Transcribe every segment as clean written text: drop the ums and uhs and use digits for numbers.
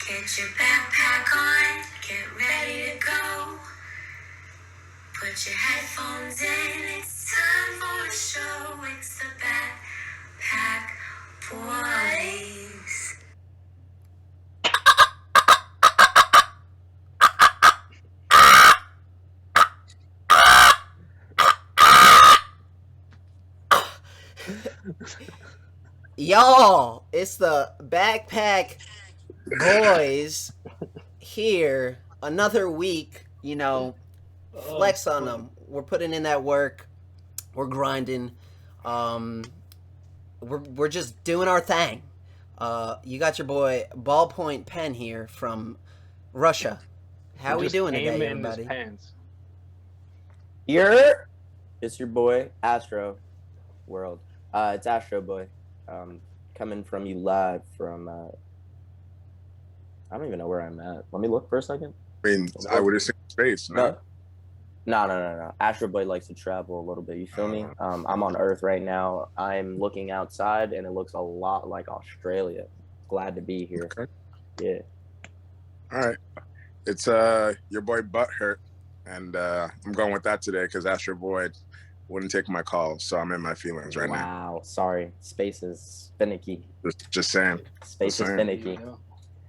Get your backpack on, get ready to go. Put your headphones in, it's time for a show. It's the Backpack Boys. Y'all, it's the Backpack Boys here. Another week, flex on them. We're putting in that work. We're grinding. We're just doing our thing. You got your boy Ballpoint Pen here from Russia. How we doing today, everybody? Here, it's your boy Astro World. It's Astro Boy, coming from you live from. I don't even know where I'm at. Let me look for a second. I mean, I would assume space. No. Astro Boy likes to travel a little bit. You feel me? I'm on Earth right now. I'm looking outside, and it looks a lot like Australia. Glad to be here. Okay. Yeah. All right. It's your boy Butthurt, and I'm going with that today because Astro Boy wouldn't take my call, so I'm in my feelings right now. Wow. Sorry. Space is finicky. Just saying. Space is finicky.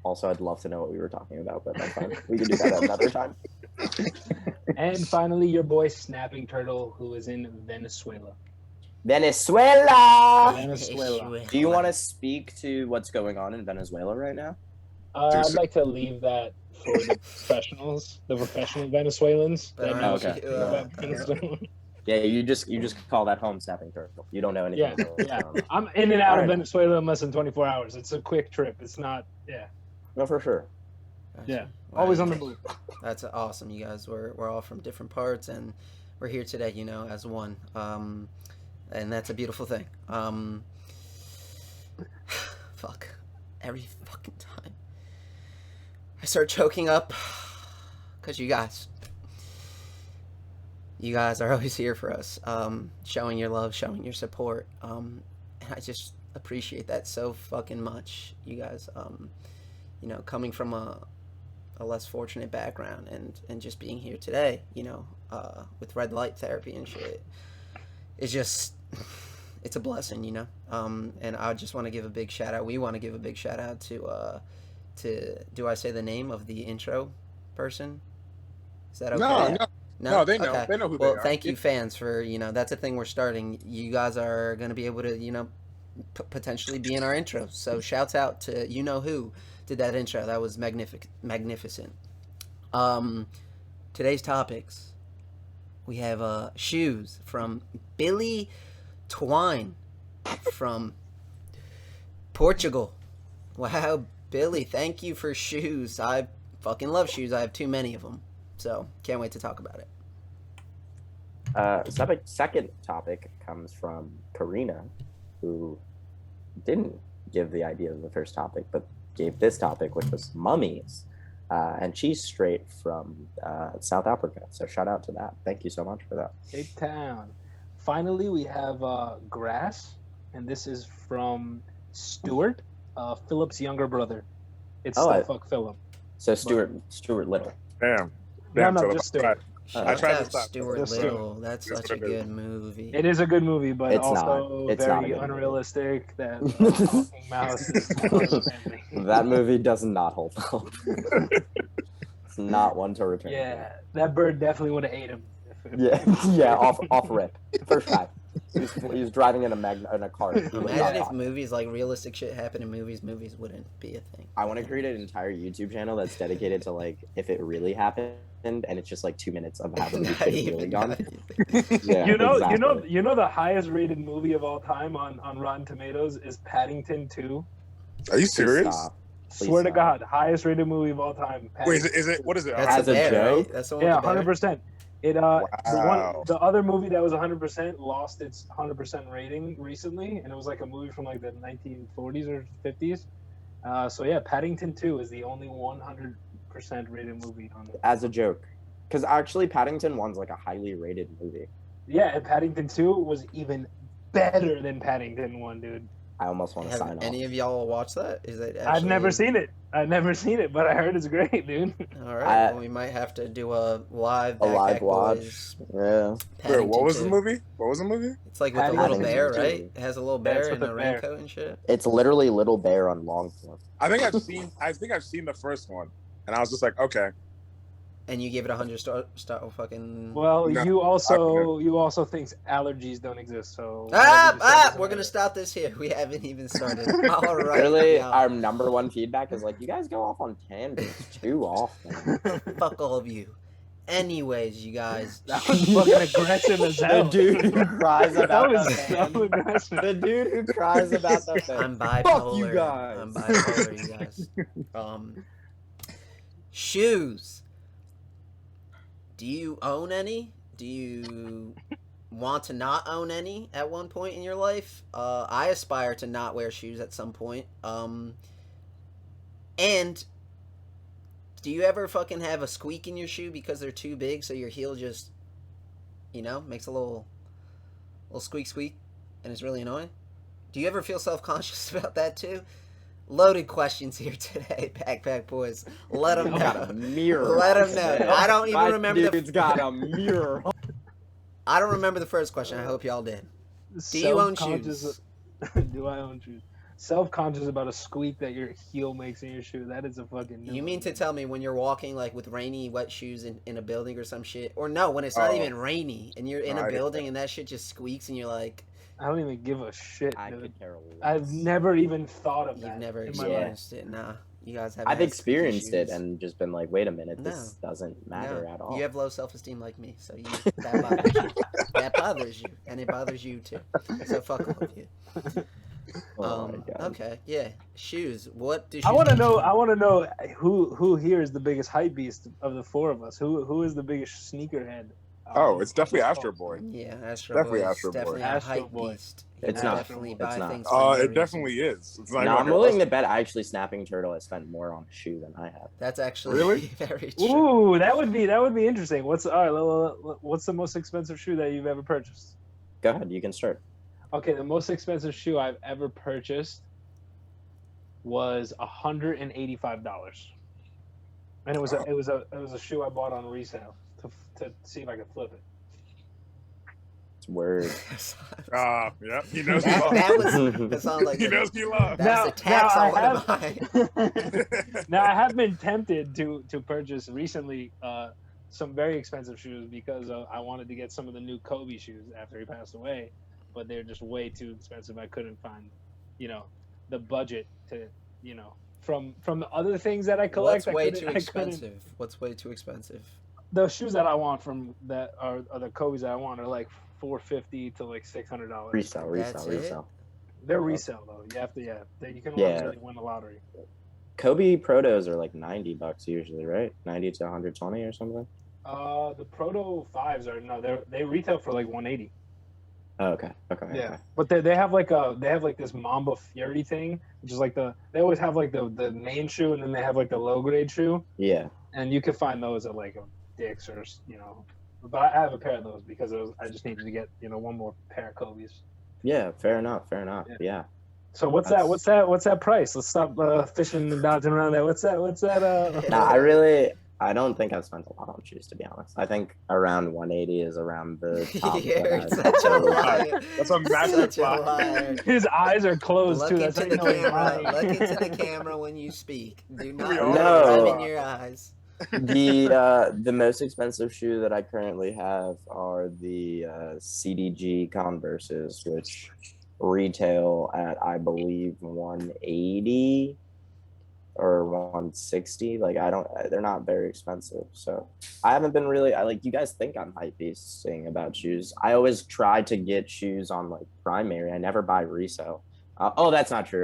Also, I'd love to know what we were talking about, but that's fine. We can do that another time. And finally, your boy Snapping Turtle, who is in Venezuela. Venezuela! Venezuela. Do you want to speak to what's going on in Venezuela right now? I'd like to leave that for the professionals, the professional Venezuelans. That know Okay. about Venezuela. Yeah, you just call that home Snapping Turtle. You don't know anything. Yeah. I'm in and out of Venezuela in less than 24 hours. It's a quick trip. It's not, No, for sure. Gotcha. Yeah, Wow. always on the move. That's awesome. You guys, we're all from different parts, and we're here today, as one. And that's a beautiful thing. Fuck. Every fucking time I start choking up, because you guys are always here for us, showing your love, showing your support, and I just appreciate that so fucking much. You guys, coming from a less fortunate background and just being here today, with red light therapy and shit, it's just, it's a blessing, and I just want to give a big shout out. We want to give a big shout out to do I say the name of the intro person? Is that okay? No, they know. Okay. They know who they well, are. thank you, fans, for that's a thing we're starting. You guys are going to be able to potentially be in our intro. So shouts out to who did that intro. That was magnificent. Today's topics, we have shoes from Billy Twine from Portugal. Wow, Billy, thank you for shoes. I fucking love shoes. I have too many of them, so can't wait to talk about it. Second topic comes from Karina, who didn't give the idea of the first topic, but gave this topic, which was mummies. And she's straight from South Africa. So shout out to that. Thank you so much for that. Cape Town. Finally, we have Grass, and this is from Stuart, Philip's younger brother. It's fuck Philip. So Stuart Little. Damn, No, Philip, just Stuart. I tried to Shout stop. out Stuart Little. That's such a good movie. It is a good movie, but It's also not. It's not a very good movie. unrealistic. That talking mouse is That movie does not hold up. It's not one to return. Yeah, that bird definitely would have ate him. Yeah, off rip. First try. He was driving in a car. Imagine if movies, like realistic shit happened in movies wouldn't be a thing. I want to create an entire YouTube channel that's dedicated to like if it really happened, and it's just like 2 minutes of how the movie could have really gone. Yeah, You know the highest rated movie of all time on Rotten Tomatoes is Paddington 2. Are you serious? Swear to God, highest rated movie of all time. Wait, is it? What is it? That's As a bear, joke? right? That's the one Yeah, with the bear? 100%. It Wow. the other movie that was 100% lost its 100% rating recently, and it was like a movie from like the 1940s or 50s. So yeah, Paddington 2 is the only 100% rated movie on it. As a joke, because actually Paddington 1's like a highly rated movie. Yeah, and Paddington 2 was even better than Paddington 1, dude. I almost want to sign Have off. any of y'all watched that? Is it? Actually... I've never seen it. But I heard it's great, dude. All right, well, we might have to do a live Backpack watch. Boys. Yeah. Wait, Paddington what was the 2. movie? What was the movie? It's like with a Paddington little bear, 2. right? It has a little Yeah, it's bear with and a a bear. raincoat and shit. It's literally Little Bear on long form. I think I've seen the first one, and I was just like, okay. And you give it 100 star fucking. Well, No, you also think allergies don't exist, so We're gonna stop this here. We haven't even started. All right. Really, y'all. our number one feedback is like, you guys go off on tangents too often. Fuck all of you. Anyways, you guys. That was fucking aggressive as hell. The dude who cries That about was the so fan. aggressive. The dude who cries about the fan. I'm bipolar. Fuck you guys. I'm bipolar, you guys. Shoes. Do you own any? Do you want to not own any at one point in your life? I aspire to not wear shoes at some point. And do you ever fucking have a squeak in your shoe because they're too big, so your heel just, makes a little squeak squeak, and it's really annoying? Do you ever feel self-conscious about that too? Loaded questions here today, Backpack Boys. Let them Got a know. mirror. Let on him know. today. I don't even My remember dude's got a mirror. I don't remember the first question. I hope y'all did. Do you own shoes? Do I own shoes? Self-conscious about a squeak that your heel makes in your shoe. That is a fucking. You mean to tell me when you're walking like with rainy, wet shoes in a building or some shit? Or no, when it's not even rainy and you're in a building and that shit just squeaks and you're like... I don't even give a shit, I dude. could care less. I've never even thought of that. You've never in my life. experienced it. Nah. You guys have. I've experienced it and just been like, wait a minute, this doesn't matter No. at all. You have low self-esteem like me, so that bothers you. That bothers you, and it bothers you too. So fuck all of you. Oh my God. Okay, yeah. Shoes. What do shoes I want to do? know who here is the biggest hype beast of the four of us. Who is the biggest sneakerhead? Oh, it's definitely Astro Boy. Yeah, Astro Definitely Boy. Astro Boy. Definitely a Astro hype Boy. beast. It's He not. Definitely It's buy not. things. for no It reason. definitely is. It's not No, like I'm willing to bet actually Snapping Turtle has spent more on a shoe than I have. That's actually Really? very true. Ooh, that would be interesting. What's the most expensive shoe that you've ever purchased? Go ahead, you can start. Okay, the most expensive shoe I've ever purchased was $185, and it was a shoe I bought on resale to see if I could flip it. It's word. yeah, he knows you that love. that sounds like He knows you love. that's a tax on one of mine. Now I have been tempted to purchase recently some very expensive shoes because I wanted to get some of the new Kobe shoes after he passed away, but they're just way too expensive. I couldn't find, the budget to, from the other things that I collect. What's way too expensive? What's way too expensive? The shoes that I want from that are the Kobe's that I want are like $450 to like $600. Resell. That's it? Resell. They're resale though. You have to you can only really win the lottery. Kobe Protos are like $90 usually, right? 90 to 120 or something. The Proto 5s are they retail for like $180. Oh, okay. Yeah, Okay. but they have like this Mamba Fury thing, which is like they always have like the main shoe and then they have like the low grade shoe, Yeah. and you can find those at like a Dick's or But I have a pair of those because I just needed to get one more pair of Kobe's. Yeah. Fair enough. Yeah. So what's that price? Let's stop fishing and dodging around there. What's that? Nah, I don't think I've spent a lot on shoes, to be honest. I think around 180 is around the top. You're that such a liar. That's a massive Such a lie. liar. His eyes are closed Look too. into That's how the you know he's camera. lying. Look into the camera when you speak. Do not all look know. in your eyes. The most expensive shoe that I currently have are the CDG Converses, which retail at I believe 180 or 160. Like they're not very expensive. So I haven't been really. You guys think I'm hype beasting about shoes. I always try to get shoes on like primary. I never buy resale. Oh, that's not true.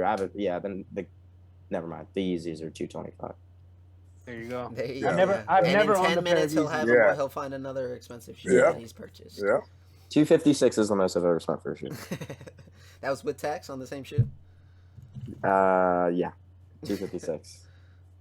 Never mind. The Yeezys are 225. There you go. There you I've go. never And owned in a 10 pair of minutes he'll Yeezys. have Yeah. he'll find another expensive shoe Yeah. that he's purchased. Yeah. 256 is the most I've ever spent for a shoe. That was with tax on the same shoe? Yeah. 256.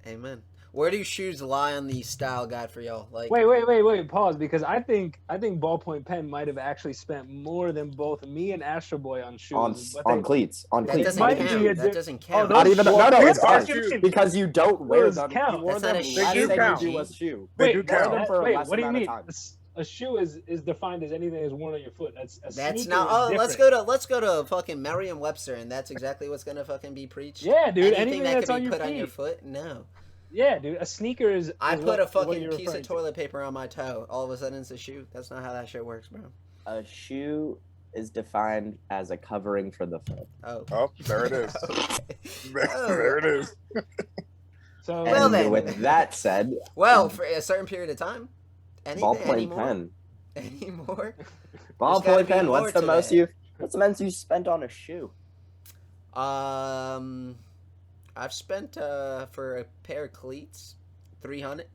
Amen. Where do shoes lie on the style guide for y'all? Like, Wait. Pause, because I think Ballpoint Pen might have actually spent more than both me and Astro Boy on shoes. On cleats. On that cleats. doesn't might be count. a That di- doesn't Oh, count. Not even. Well, No, what it's the our fuck you shoes mean? because you don't wear Those them. count. You wore That's not them a less shoe. than count. you do a shoe. They Wait, do You wore count. them for a wait, less what do you amount mean? of time. A shoe is defined as anything that's worn on your foot. A That's sneaker not. is Oh, different. let's go to fucking Merriam-Webster, and that's exactly what's gonna fucking be preached. Yeah, dude. Anything that that's could on be your put feet. on your foot, no. Yeah, dude. A sneaker is. I is put a what fucking you're piece of referring to. toilet paper on my toe. All of a sudden, it's a shoe. That's not how that shit works, bro. A shoe is defined as a covering for the foot. Oh. Oh, there it is. Okay. There it is. So Well, And then. with that said, Well, for a certain period of time. Anything ballpoint anymore? pen. Anymore? Ballpoint gotta be pen. more What's the to most that. you spent on a shoe? I've spent for a pair of cleats, 300.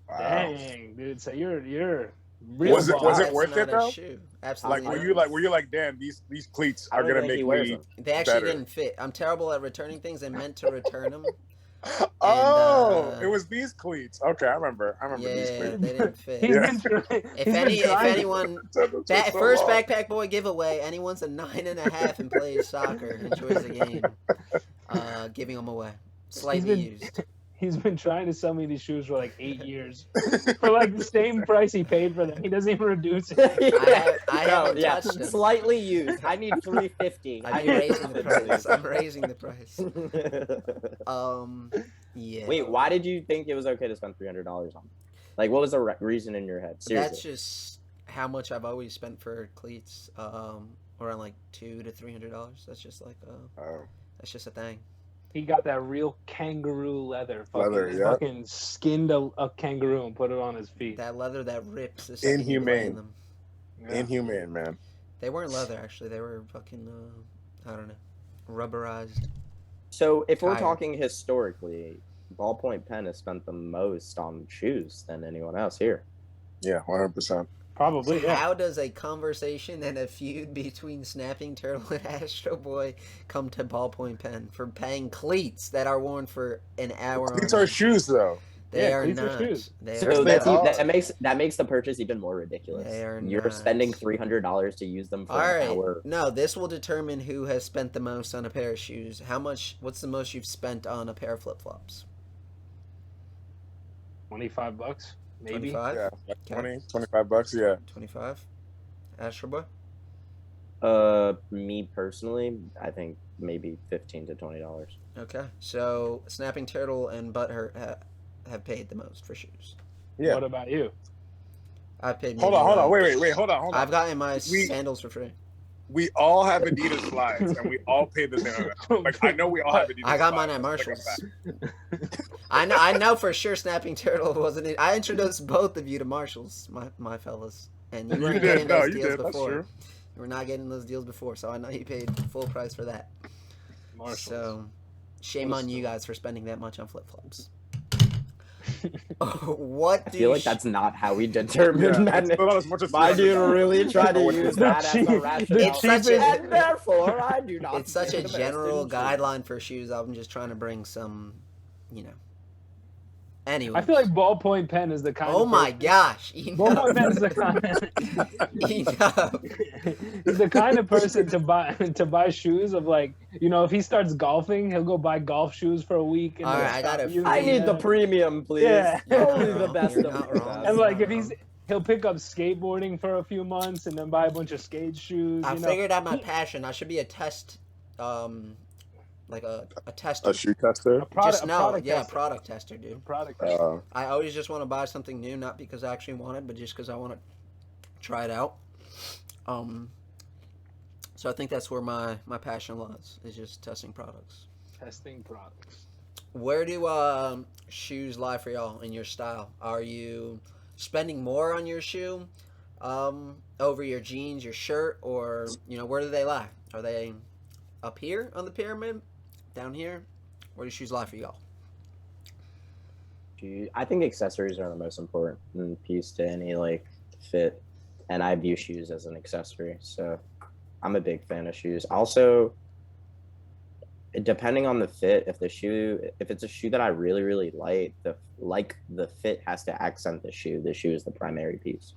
Wow. dang, dude. So you're real. Was it boss. That's worth not it, a though? shoe. Like, Absolutely. were you like, damn, these cleats I are don't gonna think make he wears me. them. They actually better. didn't fit. I'm terrible at returning things and meant to return them. Oh, And, it was these cleats. Okay, I remember these Yeah, cleats. they didn't fit. He's Yeah. been trying. If he's been trying. anyone, So first long. backpack boy giveaway, anyone's a 9.5 and plays soccer, enjoys the game, giving them away, slightly been- used. He's been trying to sell me these shoes for like 8 years for like the same price he paid for them. He doesn't even reduce it. I haven't touched them. Slightly used. I need $350. I'm raising the price. I'm raising the price. Yeah. Wait, why did you think it was okay to spend $300 on them? Like, what was the reason in your head? Seriously. That's just how much I've always spent for cleats. Around like $200 to $300. That's just like Oh. that's just a thing. He got that real kangaroo leather. Leather, yeah. Fucking skinned a kangaroo and put it on his feet. That leather that rips. The second you lay in Inhumane. them. Yeah. Inhumane, man. They weren't leather actually. They were fucking I don't know, rubberized. So, if we're Tired. talking historically, Ballpoint Pen has spent the most on shoes than anyone else here. Yeah, 100%. Probably, yeah. How does a conversation and a feud between Snapping Turtle and Astro Boy come to Ballpoint Pen for paying cleats that are worn for an hour? Cleats on are end? shoes, though. They Yeah, are cleats are not. shoes. They So are that's, not. that makes the purchase even more ridiculous. They are You're not. spending $300 to use them for All an right. hour. No, this will determine who has spent the most on a pair of shoes. What's the most you've spent on a pair of flip flops? $25, maybe. 25? Yeah, like Okay. 25 bucks. Yeah. 25? Astro Boy? Me personally, I think maybe $15 to $20. Okay. So Snapping Turtle and Butthurt have paid the most for shoes. Yeah. What about you? I've paid. Hold maybe on. like- Wait. Hold on. I've gotten my We- sandals for free. We all have Adidas slides, and we all pay the same amount. Like, I know we all have Adidas. I got mine slides. at That's like a Marshalls. fact. I know for sure Snapping Turtle wasn't it. I introduced both of you to Marshalls, my fellas, and you You weren't did. getting No, those you deals did. That's before. true. You were not getting those deals before, so I know you paid full price for that. Marshalls. So, shame What a on you steal. guys for spending that much on flip flops. What I do feel like sh- that's not how we determine Yeah, that. it's not as much as Why do you $300. really try to use that as a The rationale? It's such a- And therefore, I do not. It's such a spend the most general in shoes. guideline for shoes. I'm just trying to bring some, Anyway. I feel like Ballpoint Pen is the kind Oh of my gosh! Ballpoint Pen is the Enough. he's the kind of person to buy shoes of like, if he starts golfing, he'll go buy golf shoes for a week. And All then right, I stop gotta- using I need the them. premium, please. Yeah. Only You're the not best wrong. of You're the not wrong. best. And like not if he'll pick up skateboarding for a few months and then buy a bunch of skate shoes. I you know. figured out my passion. I should be a test, like a tester. A shoe tester. A product, Just a no, product yeah, tester. product tester, dude. Product tester. I always just want to buy something new, not because I actually want it, but just because I want to try it out. So I think that's where my passion lies, is just testing products. Testing products. Where do shoes lie for y'all in your style? Are you spending more on your shoe over your jeans, your shirt, or where do they lie? Are they up here on the pyramid, down here? Where do shoes lie for y'all? I think accessories are the most important piece to any fit, and I view shoes as an accessory. So I'm a big fan of shoes. Also, depending on the fit, if it's a shoe that I really really like the fit has to accent the shoe. The shoe is the primary piece.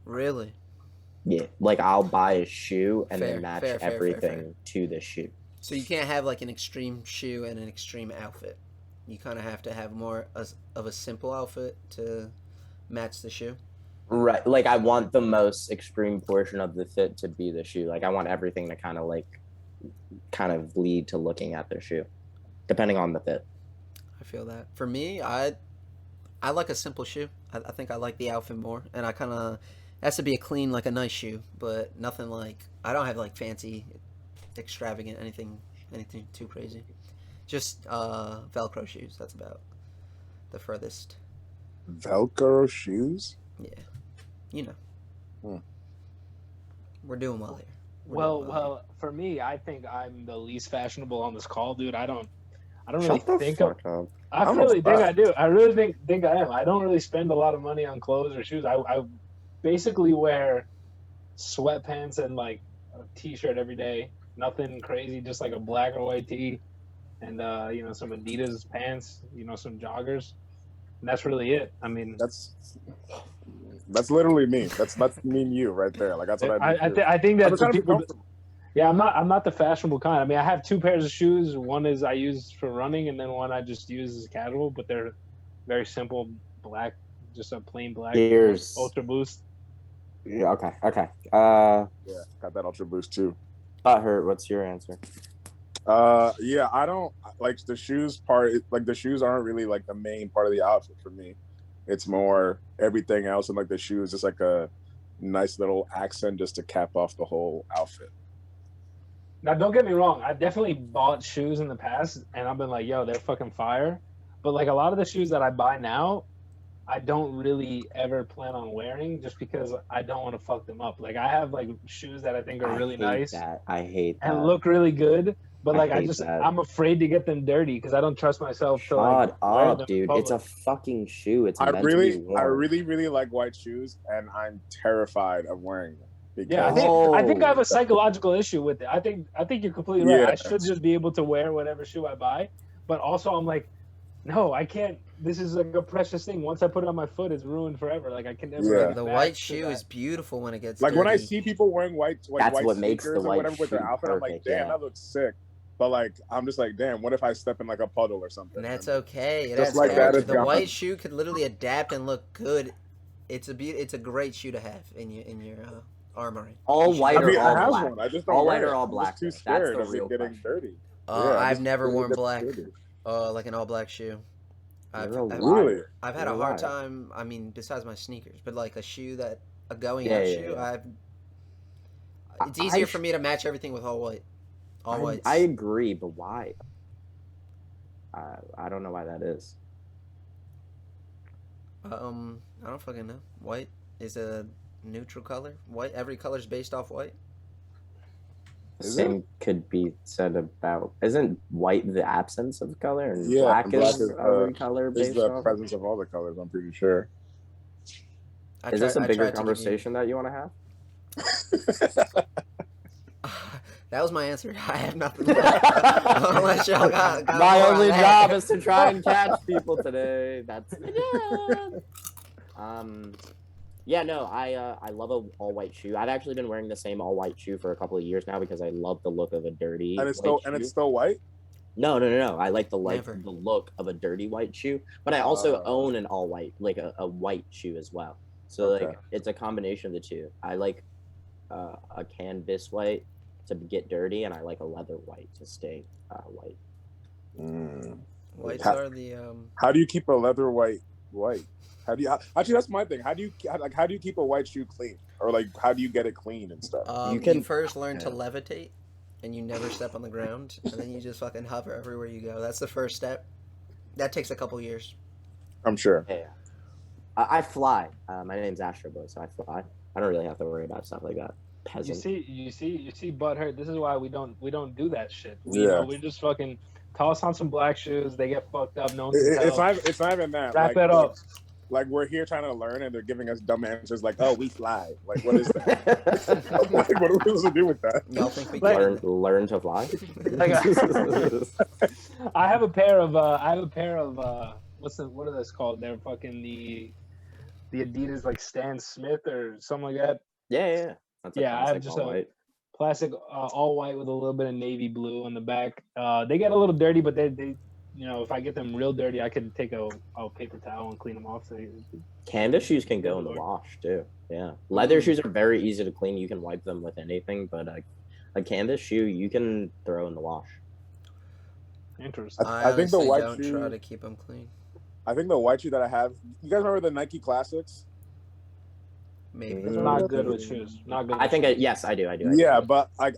Really? Yeah, like I'll buy a shoe and Fair, then match fair, everything to the shoe. So you can't have like an extreme shoe and an extreme outfit. You kind of have to have more of a simple outfit to match the shoe. Right, like I want the most extreme portion of the fit to be the shoe. Like I want everything to kind of lead to looking at the shoe, depending on the fit. I feel that. For me, I like a simple shoe. I think I like the outfit more, and I kind of has to be a clean, like a nice shoe, but nothing like I don't have like fancy, extravagant anything too crazy. Just Velcro shoes. That's about the furthest. Velcro shoes? Yeah, you know. Hmm. We're doing well here. Well, for me, I think I'm the least fashionable on this call, dude. I don't really Shut the think fuck up. I I'm really think upset. I do. I really think I am. I don't really spend a lot of money on clothes or shoes. I basically wear sweatpants and like a t-shirt every day. Nothing crazy, just like a black or white tee, and some Adidas pants. Some joggers. And that's really it. I mean, That's literally me. That's me and you right there. Like that's what I do. I think I'm that trying to be people. comfortable. Yeah, I'm not the fashionable kind. I mean, I have two pairs of shoes. One is I use for running, and then one I just use as casual. But they're very simple, black, just a plain black Here's Ultra Boost. yeah, okay. Yeah, got that Ultra Boost too. Butthurt, what's your answer? Yeah, I don't like the shoes part. Like the shoes aren't really like the main part of the outfit for me. It's more everything else, and like the shoes just like a nice little accent just to cap off the whole outfit. Now, don't get me wrong. I definitely bought shoes in the past, and I've been like, yo, they're fucking fire. But like a lot of the shoes that I buy now, I don't really ever plan on wearing just because I don't want to fuck them up. Like I have like shoes that I think are really nice I hate that. and look really good, but like hate that. I'm afraid to get them dirty because I don't trust myself to Shut like wear them up, in dude. public. It's a fucking shoe. It's I meant to be worn. really like white shoes, and I'm terrified of wearing them. Yeah, I think I have a psychological issue with it. I think you're completely right. Yeah. I should just be able to wear whatever shoe I buy, but also I'm like, no, I can't. This is like a precious thing. Once I put it on my foot, it's ruined forever. Like I can never. Yeah. get The back white to shoe that. is beautiful when it gets like when I dirty. see people wearing white That's what sneakers makes the or white whatever with their shoe outfit, I'm like, perfect, damn, yeah. that looks sick. But like, I'm just like, damn, what if I step in like a puddle or something? And that's okay. It Just adds like that, character. it's The gone. white shoe could literally adapt and look good. It's a great shoe to have in your armory. All white I mean, or I all have black? one. I just don't All wear white or it. all I'm black, just too though? That's scared the of real it getting question. dirty. I've just never scared worn of it black. getting dirty. Like an all black shoe. You're a liar. Really? I've had You're a a hard liar. time. I mean, besides my sneakers, but like a going Yeah, out yeah, shoe. yeah. It's easier for me to match everything with all white. All whites. I agree, but why? I don't know why that is. I don't fucking know. White is a neutral color. White. Every color's based off white. Is Same could be said about. Isn't white the absence of color, and Yeah, black and black is is, every color It's based the off? presence of all the colors, I'm pretty sure. Is this a I bigger tried to give you- conversation that you want to have? That was my answer. I have nothing. Unless y'all got My more on only that. job is to try and catch people today. That's yeah, no, I love a all white shoe. I've actually been wearing the same all white shoe for a couple of years now because I love the look of a dirty and it's white still shoe. white. No. I like the Never. look of a dirty white shoe, but I also Oh. own an all white, like a white shoe as well. So Okay. like it's a combination of the two. I like a canvas white to get dirty, and I like a leather white to stay white. Whites How- are the How do you keep a leather white? How do you actually? That's my thing. How do you keep a white shoe clean, or like how do you get it clean and stuff? You you can- first learn to yeah. levitate, and you never step on the ground, and then you just fucking hover everywhere you go. That's the first step. That takes a couple years. I'm sure. Yeah, I fly. My name's Astro Boy, so I fly. I don't really have to worry about stuff like that. You Peasant. see, butthurt. This is why we don't do that shit. Yeah. We just fucking toss on some black shoes. They get fucked up. No one can It's tell. not even that. Wrap like, it up. Like we're here trying to learn, and they're giving us dumb answers like, "Oh, we fly." Like, what is that? Like, what are we supposed to do with that? Y'all think we Like- can? learn to fly. Like, I have a pair of what are those called? They're fucking the Adidas like Stan Smith or something like that. Yeah. That's a Yeah, I have classic just all a white. classic all white with a little bit of navy blue on the back. They get a little dirty, but they if I get them real dirty, I could take a paper towel and clean them off. So Canvas shoes can go in the wash too. Yeah, leather shoes are very easy to clean. You can wipe them with anything, but a canvas shoe you can throw in the wash. Interesting. I think the honestly white don't shoe. try to keep them clean. I think the white shoe that I have. You guys remember the Nike Classics? Maybe. Not good with shoes. Not good. I think with shoes. yes, I do. Yeah, but I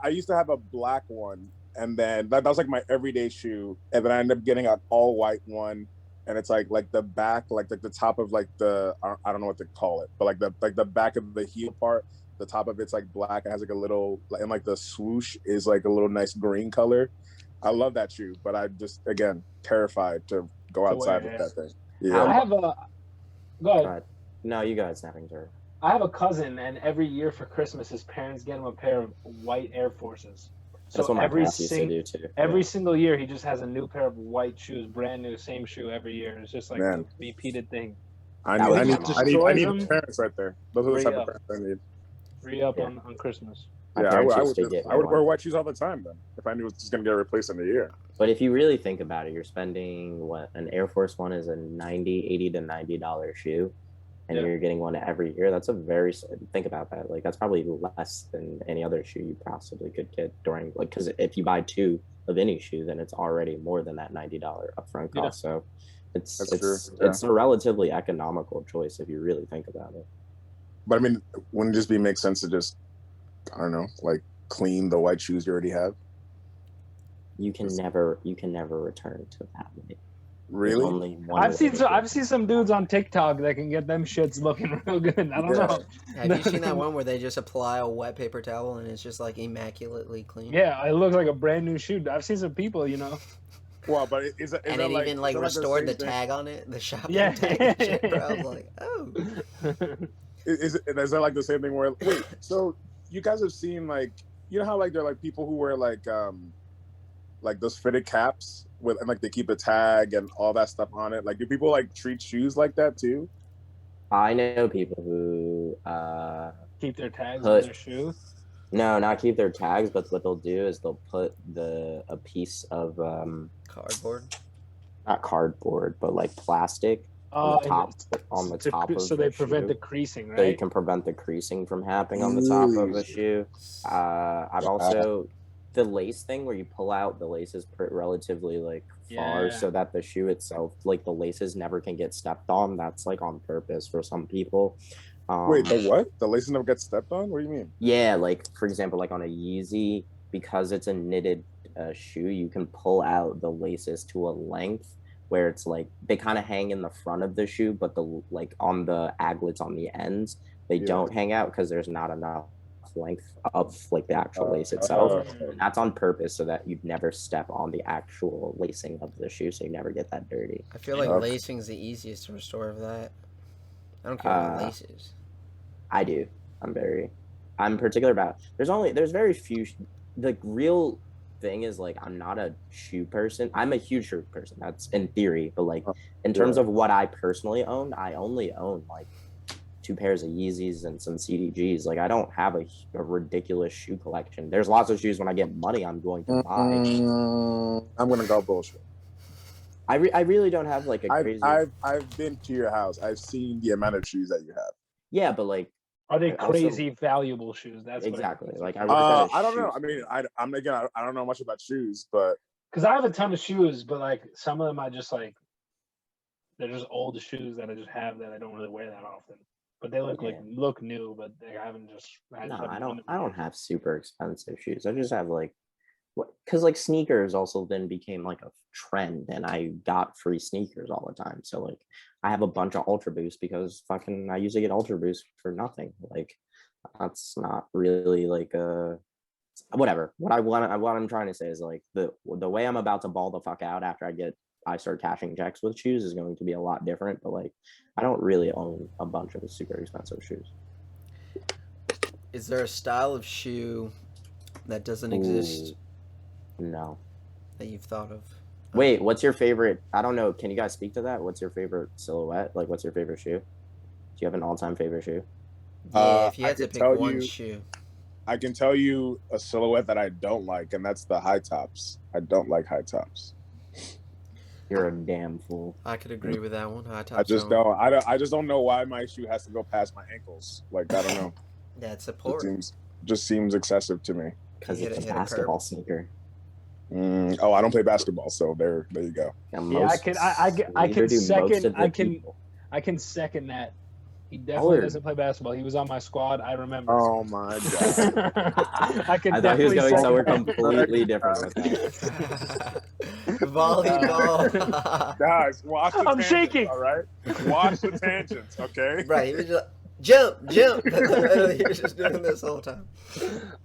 used to have a black one, and then that was like my everyday shoe, and then I ended up getting an all white one, and it's like the back, like the top of like the I don't know what to call it, but like the back of the heel part, the top of it's like black. It has like a little, and like the swoosh is like a little nice green color. I love that shoe, but I just again terrified to go outside with that thing. Yeah, I have a. Go ahead. No, you guys having to. I have a cousin, and every year for Christmas, his parents get him a pair of white Air Forces. So That's what my parents used to do too. Every single year, he just has a new pair of white shoes, brand new, same shoe every year. It's just like a repeated thing. I need parents right there. Those are the type of parents I need. Re-up on Christmas. Yeah, I would wear white shoes all the time then if I knew it was just gonna get replaced in a year. But if you really think about it, you're spending an Air Force One is a $80 to $90 shoe, and you're getting one every year. That's think about that. Like that's probably less than any other shoe you possibly could get during because if you buy two of any shoe, then it's already more than that $90 upfront cost. So it's a relatively economical choice if you really think about it. But I mean, wouldn't it just make sense to just, I don't know, like clean the white shoes you already have? You can never return to that. Really? I've seen some dudes on TikTok that can get them shits looking real good. I don't know. Have you seen that one where they just apply a wet paper towel and it's just like immaculately clean? Yeah, it looks like a brand new shoe. I've seen some people, Well, but is and it like, even like restored the tag on it, the shopping tag and shit, bro. I was like, oh. Is that like the same thing where so you guys have seen like how like there are like people who wear like those fitted caps with and like they keep a tag and all that stuff on it. Like do people like treat shoes like that too? I know people who keep their tags on their shoe. No, not keep their tags, but what they'll do is they'll put a piece of cardboard. Not cardboard, but like plastic on the top of so they prevent the creasing, right? So you can prevent the creasing from happening on the top of a shoe. I've also the lace thing where you pull out the laces relatively like far so that the shoe itself, like the laces never can get stepped on. That's like on purpose for some people. Wait, the what? The laces never get stepped on? What do you mean? Yeah, like for example, like on a Yeezy, because it's a knitted shoe, you can pull out the laces to a length where it's like they kind of hang in the front of the shoe, but the like on the aglets on the ends, they don't hang out because there's not enough length of like the actual lace itself. And that's on purpose so that you'd never step on the actual lacing of the shoe, so you never get that dirty. I feel like lacing's the easiest to restore of that. I don't care about laces. I do. I'm particular about. There's very few. The real thing is like I'm not a shoe person. I'm a huge shoe person. That's in theory, but like in terms of what I personally own, I only own like 2 pairs of Yeezys and some CDGs. Like I don't have a ridiculous shoe collection. There's lots of shoes when I get money I'm going to buy. I'm gonna go bullshit. I really don't have like a crazy. I've been to your house. I've seen the amount of shoes that you have. Yeah, but like. Are they crazy valuable shoes? That's exactly like I don't know. I mean, I don't know much about shoes, but because I have a ton of shoes, but like some of them I just like they're just old shoes that I just have that I don't really wear that often. But they look new, but they haven't just. I don't have super expensive shoes. I just have like, because like sneakers also then became like a trend, and I got free sneakers all the time. So like I have a bunch of Ultra Boost because fucking I used to get Ultra Boost for nothing. Like that's not really like whatever. What I'm trying to say is like the way I'm about to ball the fuck out after I get I start cashing checks with shoes is going to be a lot different. But like, I don't really own a bunch of super expensive shoes. Is there a style of shoe that doesn't exist No. that you've thought of? Wait, what's your favorite? I don't know. Can you guys speak to that? What's your favorite silhouette? Like, what's your favorite shoe? Do you have an all-time favorite shoe? Yeah, if you I had to can pick tell one you- shoe. I can tell you a silhouette that I don't like, and that's the high tops. I don't like high tops. You're a damn fool. I could agree with that one. High top I just zone. don't. I just don't know why my shoe has to go past my ankles. Like, I don't know. That's It support. just seems excessive to me. Because Hit it's it- a hit a curb. basketball sneaker. Oh, I don't play basketball, so there you go. And Yeah, I neither can do most second. of the people. I can second that. He definitely Or- doesn't play basketball. He was on my squad. I remember. Oh my god. I can I thought he was definitely going second somewhere that. completely different with that. Volleyball. Guys, watch the I'm tangents, shaking. all right? Watch the tangents, okay? Right, he was just jump. He was just doing this whole time.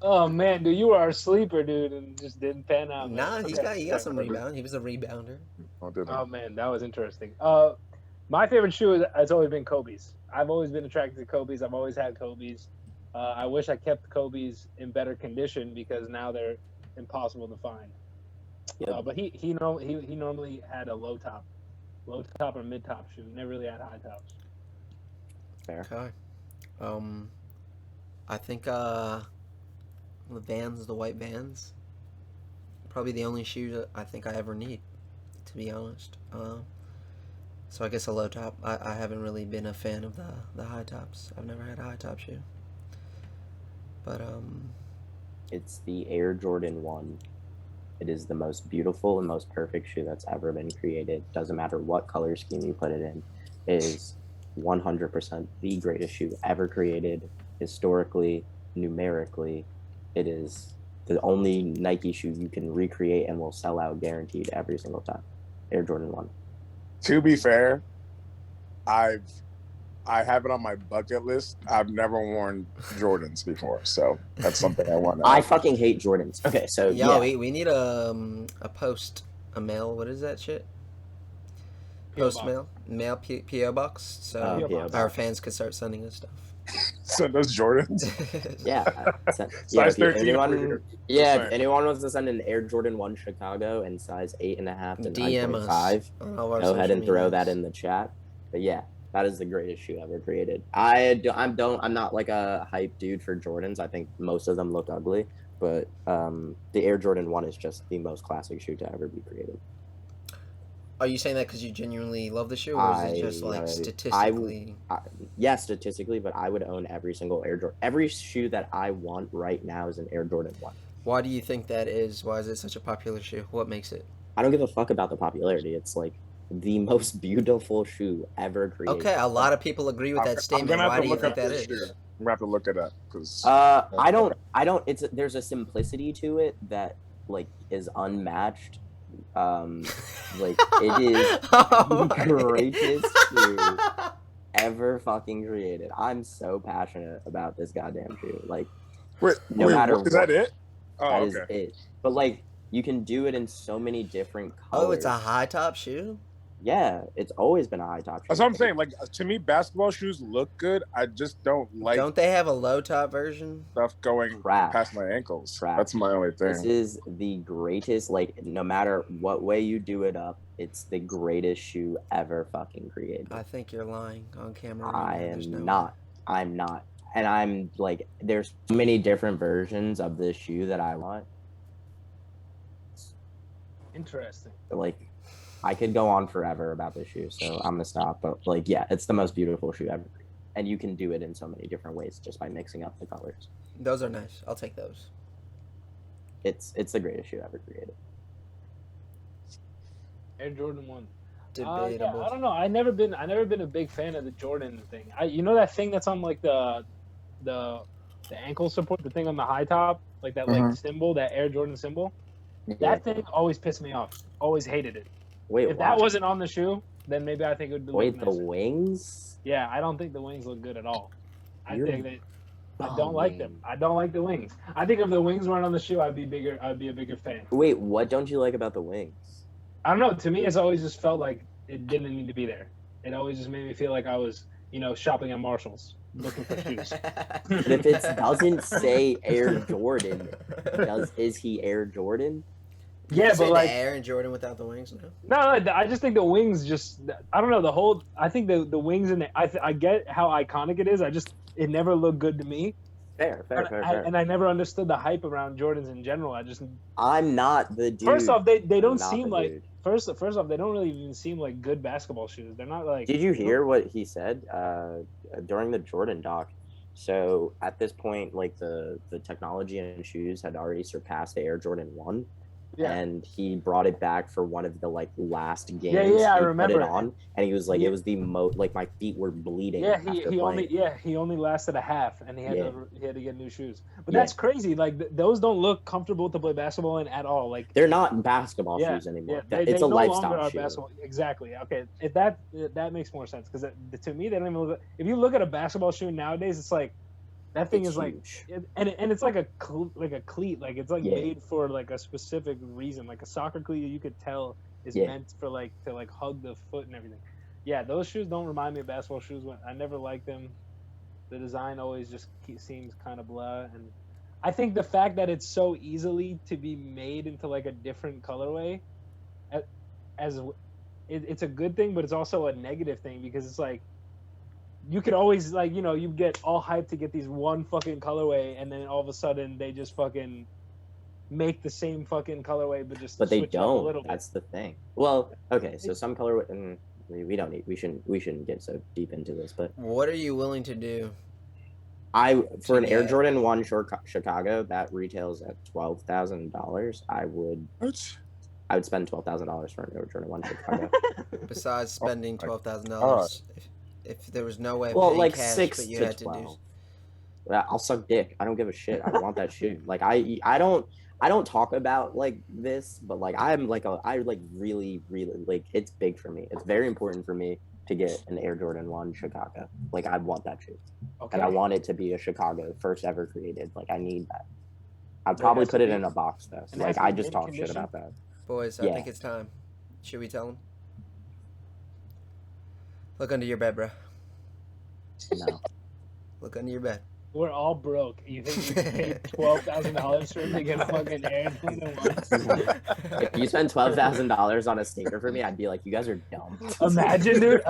Oh man, dude, you were our sleeper, dude, and just didn't pan out. man. Nah, Okay. he got some rebound. He was a rebounder. Don't do that. Oh man, that was interesting. My favorite shoe has always been Kobe's. I've always been attracted to Kobe's. I've always had Kobe's. I wish I kept Kobe's in better condition because now they're impossible to find. Yep. But he normally had a low top or mid top shoe. Never really had high tops. Fair. Okay. I think the Vans, the white Vans, probably the only shoe that I think I ever need, to be honest. So I guess a low top. I haven't really been a fan of the high tops. I've never had a high top shoe. But It's the Air Jordan 1. It is the most beautiful and most perfect shoe that's ever been created. Doesn't matter what color scheme you put it in. It is 100% the greatest shoe ever created, historically, numerically. It is the only Nike shoe you can recreate and will sell out guaranteed every single time. Air Jordan 1. To be fair, I have it on my bucket list. I've never worn Jordans before, so that's something I want to. I fucking hate Jordans. Okay, so yo, yeah. we need a mail. What is that shit? PO Post box. mail PO box. So PO our box. fans could start sending us stuff. Send those Jordans. Yeah. Size if you- 13 over here. Yeah, Just if anyone wants to send an Air Jordan 1 Chicago and size 8.5 to DM us 9.5, on all of our go ahead social and throw that medias. in the chat. But yeah, that is the greatest shoe ever created. I'm not like a hype dude for Jordans. I think most of them look ugly, but the Air Jordan 1 is just the most classic shoe to ever be created. Are you saying that because you genuinely love the shoe, or is it just like statistically? Yeah, statistically, but I would own every single Air Jordan. Every shoe that I want right now is an Air Jordan 1. Why do you think that is? Why is it such a popular shoe? What makes it? I don't give a fuck about the popularity. It's like the most beautiful shoe ever created. Okay, a lot of people agree with that I'm statement. gonna have Why to do you look think up that this is? shoe. I'm gonna have to look it up because I don't. There's a simplicity to it that like is unmatched. Like it is Oh the greatest shoe ever fucking created. I'm so passionate about this goddamn shoe. Like wait, no matter is that it? Oh, that is okay. it. But like you can do it in so many different colors. Oh, it's a high top shoe? Yeah, it's always been a high top shoe. That's what I'm saying. Like to me, basketball shoes look good. I just don't like Don't they have a low top version? stuff going Crap. past my ankles. Crap. That's my only This thing. is the greatest, like, no matter what way you do it up, it's the greatest shoe ever fucking created. I think you're lying on camera. right I now. There's am no way. not. I'm not. And I'm, like, there's so many different versions of this shoe that I want. Interesting. Like, I could go on forever about this shoe, so I'm gonna stop. But, like, yeah, it's the most beautiful shoe ever. And you can do it in so many different ways just by mixing up the colors. Those are nice. I'll take those. It's the greatest shoe ever created. Air Jordan 1. Debatable. Yeah, I don't know. I never been a big fan of the Jordan thing. You know that thing that's on like the ankle support, the thing on the high top, like that like symbol, that Air Jordan symbol. That thing always pissed me off. Always hated it. Wait, If that wasn't on the shoe, then maybe I think it would look wait, the nicer. wings? Yeah, I don't think the wings look good at all. I You're think that I don't like them. I don't like the wings. I think if the wings weren't on the shoe, I'd be a bigger fan. Wait, what don't you like about the wings? I don't know. To me, it's always just felt like it didn't need to be there. It always just made me feel like I was, shopping at Marshalls looking for shoes. But if it doesn't say Air Jordan, is he Air Jordan? Yeah, Say but like, the Air and Jordan without the wings. No. no, I just think the wings just, I don't know, I think the wings and I get how iconic it is. It never looked good to me. Fair. And I never understood the hype around Jordans in general. I'm not the dude. First off, they don't not seem the like, dude. first off, they don't really even seem like good basketball shoes. They're not like. Did you hear what he said during the Jordan doc? So at this point, like the technology in shoes had already surpassed the Air Jordan 1. Yeah. And he brought it back for one of the like last games. I he remember put it on, and he was like, Yeah. it was the most like my feet were bleeding. Yeah, after he playing. only lasted a half, and he had Yeah. to get new shoes. But Yeah. that's crazy. Like those don't look comfortable to play basketball in at all. Like They're not basketball yeah, shoes anymore. yeah, It's they a no lifestyle longer are shoe. basketball. Exactly. Okay, if that makes more sense because to me they don't even look. If you look at a basketball shoe nowadays, it's like that thing It's is like, huge. and it's like a cleat. Like it's like Yeah. made for like a specific reason. Like a soccer cleat, you could tell is Yeah. meant for like to like hug the foot and everything. Yeah, those shoes don't remind me of basketball shoes. I never liked them. The design always just seems kind of blah, and I think the fact that it's so easily to be made into like a different colorway, it's a good thing, but it's also a negative thing because it's like you could always like you get all hyped to get these one fucking colorway, and then all of a sudden they just fucking make the same fucking colorway, but just But they switch it up a don't. little bit. That's the thing. Well, okay, so some color. We don't need. We shouldn't get so deep into this. But What are you willing to do? for an Air Yeah. Jordan 1 Chicago that retails at $12,000, I would spend $12,000 for an Air Jordan 1 Chicago. Besides spending Oh, $12,000, if there was no way of Well, paying like cash, 6 but you to had to do. 12. I'll suck dick. I don't give a shit. I want that shoe. Like I don't talk about like this, but like I really like it's big for me. It's very important for me to get an Air Jordan 1 Chicago. Like I want that shoe. Okay. And I want it to be a Chicago first ever created. Like I need that. I'd It probably has to put it be- in a box though. it Like has to I be just mint talk shit condition? about that. Boys, I Yeah. think it's time. Should we tell them? Look under your bed, bro. No. Look under your bed. We're all broke. You think you paid $12,000 for him to get a fucking Air Jordan 1? If you spend $12,000 on a sneaker for me, I'd be like, you guys are dumb. Imagine, dude.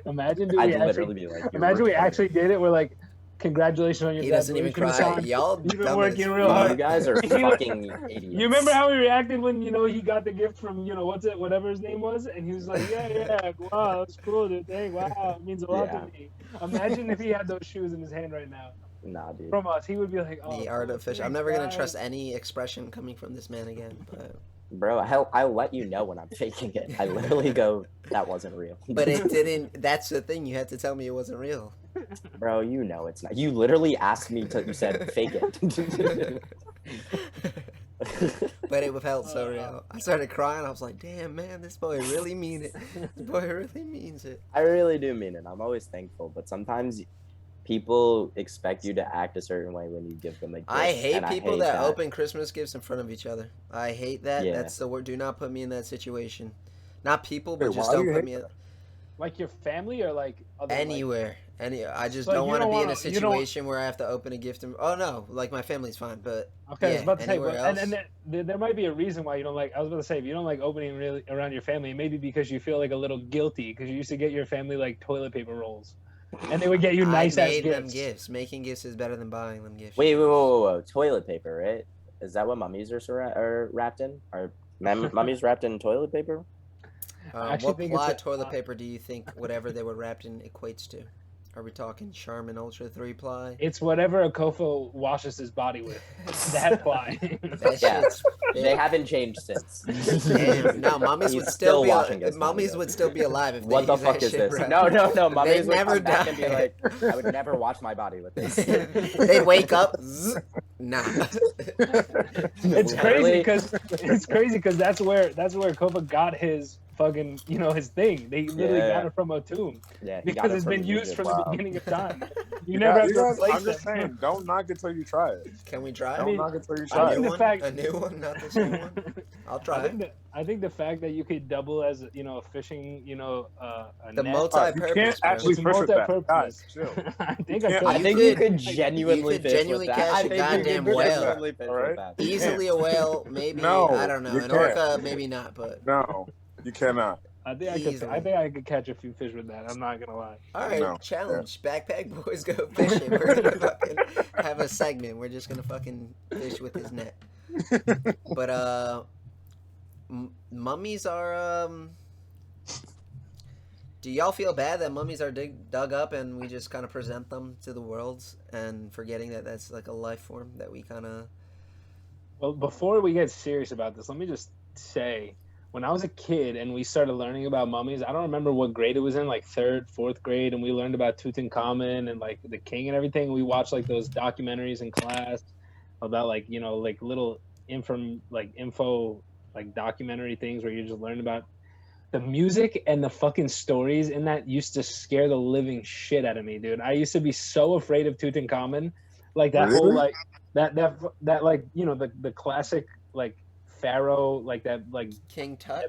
Imagine, dude. I'd literally be like, Imagine we actually did it. We're like, congratulations on your He doesn't even graduation, cry. son. Y'all You've been dumb working as real fuck. hard. You guys are fucking idiots. You remember how he reacted when he got the gift from whatever his name was, and he was like, yeah, wow, that's cool, dude. Dang, wow, it means a lot Yeah. to me. Imagine if he had those shoes in his hand right now Nah, dude. from us, he would be like, oh, The artificial. I'm thanks, never gonna guys. trust any expression coming from this man again. But Bro, I'll let you know when I'm faking it. I literally go, that wasn't real. but it didn't. That's the thing. You had to tell me it wasn't real. Bro, you know it's not. You literally asked me to. You said fake it. But it felt so real. I started crying. I was like, "Damn, man, this boy really mean it. This boy really means it." I really do mean it. I'm always thankful, but sometimes people expect you to act a certain way when you give them a gift. I hate and people hate that open Christmas gifts in front of each other. I hate that. Yeah. That's the word. Do not put me in that situation. Not people, but Wait, just why do don't you put hate me in, that? Like your family or like other, anywhere. I just So don't you want to don't be in a wanna- you don't- situation where I have to open a gift. Oh no, like my family's fine, but Okay, I was yeah, about to say, anywhere but, else. and there might be a reason why you don't like. I was about to say, if you don't like opening really around your family, maybe because you feel like a little guilty because you used to get your family like toilet paper rolls, and they would get you nice I ass made them gifts. gifts. Making gifts is better than buying them gifts. Wait, whoa. Toilet paper, right? Is that what mummies are wrapped in? Are mummies wrapped in toilet paper? I actually What think ply it's a- toilet paper do you think whatever they were wrapped in equates to? Are we talking Charmin Ultra 3 ply? It's whatever Akofo washes his body with. That ply. That Yeah. shit's They big. haven't changed since. Damn, no, mummies He's would still still washing be his mummies body, would still be alive if What they the used fuck that is shit this? right. No. Mummies would never come back and be die. like, I would never wash my body with this. They'd wake up. Zzz, nah. It's crazy Literally. because that's where Kofa got his fucking, his thing. They literally got Yeah. it from a tomb Yeah, he got because it it's from been used Egypt. from the Wow. beginning of time. You never have You to guys, replace I'm just them. saying, don't knock it till you try it. Can we try? I mean, Don't knock it till you I try think it. the fact- a new one, not the same one. I'll try. I think the fact that you could double as a fishing, a The net. You multi-purpose, can't bro. actually It's fish with that. multi-purpose. Guys, chill. I think I can't- could. I You think you could- could genuinely you could fish genuinely with that. catch I a think you could goddamn whale. genuinely fish All right? with that. Easily a whale, maybe. No, I don't know. you An can't. orca, maybe not. But No, you cannot. I think I Easily. think I could catch a few fish with that. I'm not gonna lie. all right, No. challenge. Backpack boys go fishing. We're gonna fucking have a segment. We're just gonna fucking fish with his net. But mummies are. Do y'all feel bad that mummies are dug up and we just kind of present them to the world and forgetting that that's like a life form that we kind of. Well, before we get serious about this, let me just say, when I was a kid and we started learning about mummies, I don't remember what grade it was in, like 3rd, 4th grade, and we learned about Tutankhamun and like the king and everything. We watched like those documentaries in class about like like little info like documentary things where you just learn about the music, and the fucking stories in that used to scare the living shit out of me, dude. I used to be so afraid of Tutankhamun, like that whole Really? like that like the classic like pharaoh, like that like King Tut?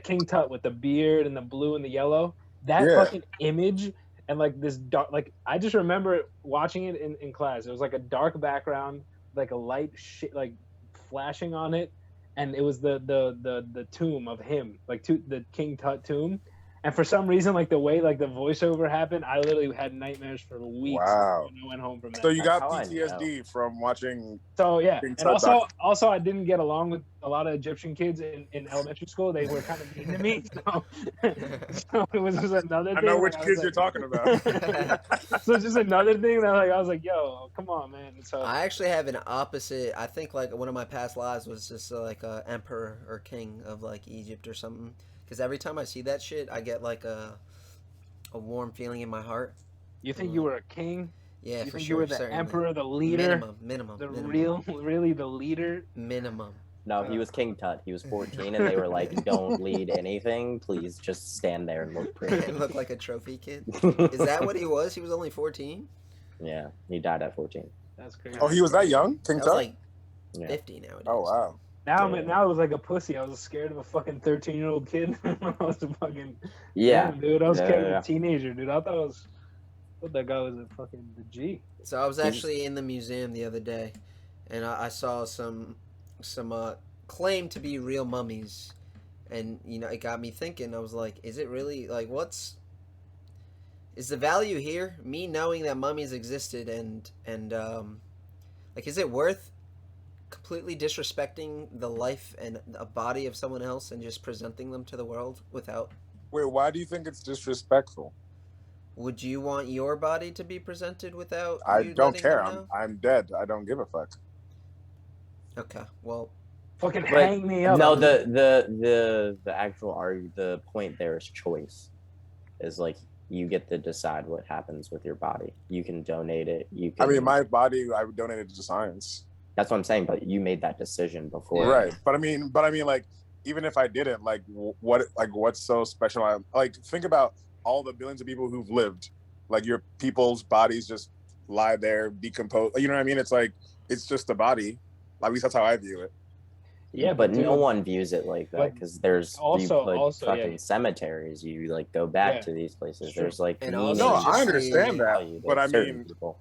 King Tut with the beard and the blue and the yellow. That Yeah. fucking image, and like this dark, like I just remember watching it in class. It was like a dark background, like a light shit like flashing on it, and it was the tomb of him, like the King Tut tomb. And for some reason, like the way like the voiceover happened, I literally had nightmares for weeks Wow. when I went home from that. So you got That's how I PTSD from watching. So yeah, King and Tut also I didn't get along with a lot of Egyptian kids in elementary school. They were kind of mean to me, so it was just another thing. I know which like, kids you're talking about. So it's just another thing that like I was like, yo, come on, man. So I actually have an opposite. I think like one of my past lives was just like a emperor or king of like Egypt or something. Because every time I see that shit, I get like a warm feeling in my heart. you think you were a king? Yeah, You for think sure. you were the certainly. emperor, the leader, Minimum. really the leader? Minimum. No, he was King Tut. He was 14, and they were like, "Don't lead anything. Please just stand there and look pretty." Look like a trophy kid. Is that what he was? He was only 14? Yeah, he died at 14. That's crazy. Oh, he was that young? King That was Tut? like Yeah. 50 nowadays. Oh, wow. Now, Yeah. now I was like a pussy. I was scared of a fucking 13-year-old kid. I was a fucking Yeah, damn, dude. I was scared Yeah. of a teenager, dude. I thought that guy was a fucking the G. So I was actually in the museum the other day, and I saw some claim to be real mummies, and it got me thinking. I was like, is it really like is the value here? Me knowing that mummies existed, and like, is it worth completely disrespecting the life and a body of someone else and just presenting them to the world without? Wait, why do you think it's disrespectful? Would you want your body to be presented without? I you don't letting care. them know? I'm dead. I don't give a fuck. Okay, well, Fucking But hang me up. no, the actual the point there is choice. Is like you get to decide what happens with your body. You can donate it. You can. I mean, my body, I would donate it to science. That's what I'm saying. But you made that decision before. Right. But I mean, like, even if I didn't, like, what's so special? Like, think about all the billions of people who've lived. Like, your people's bodies just lie there, decompose. You know what I mean? It's like, it's just a body. At least that's how I view it. Yeah, but dude, no one views it like that but because there's also- you put fucking yeah. cemeteries. You like go back Yeah. to these places. Sure. There's like And meaning also No, just I to understand that, value to but I certain mean, people.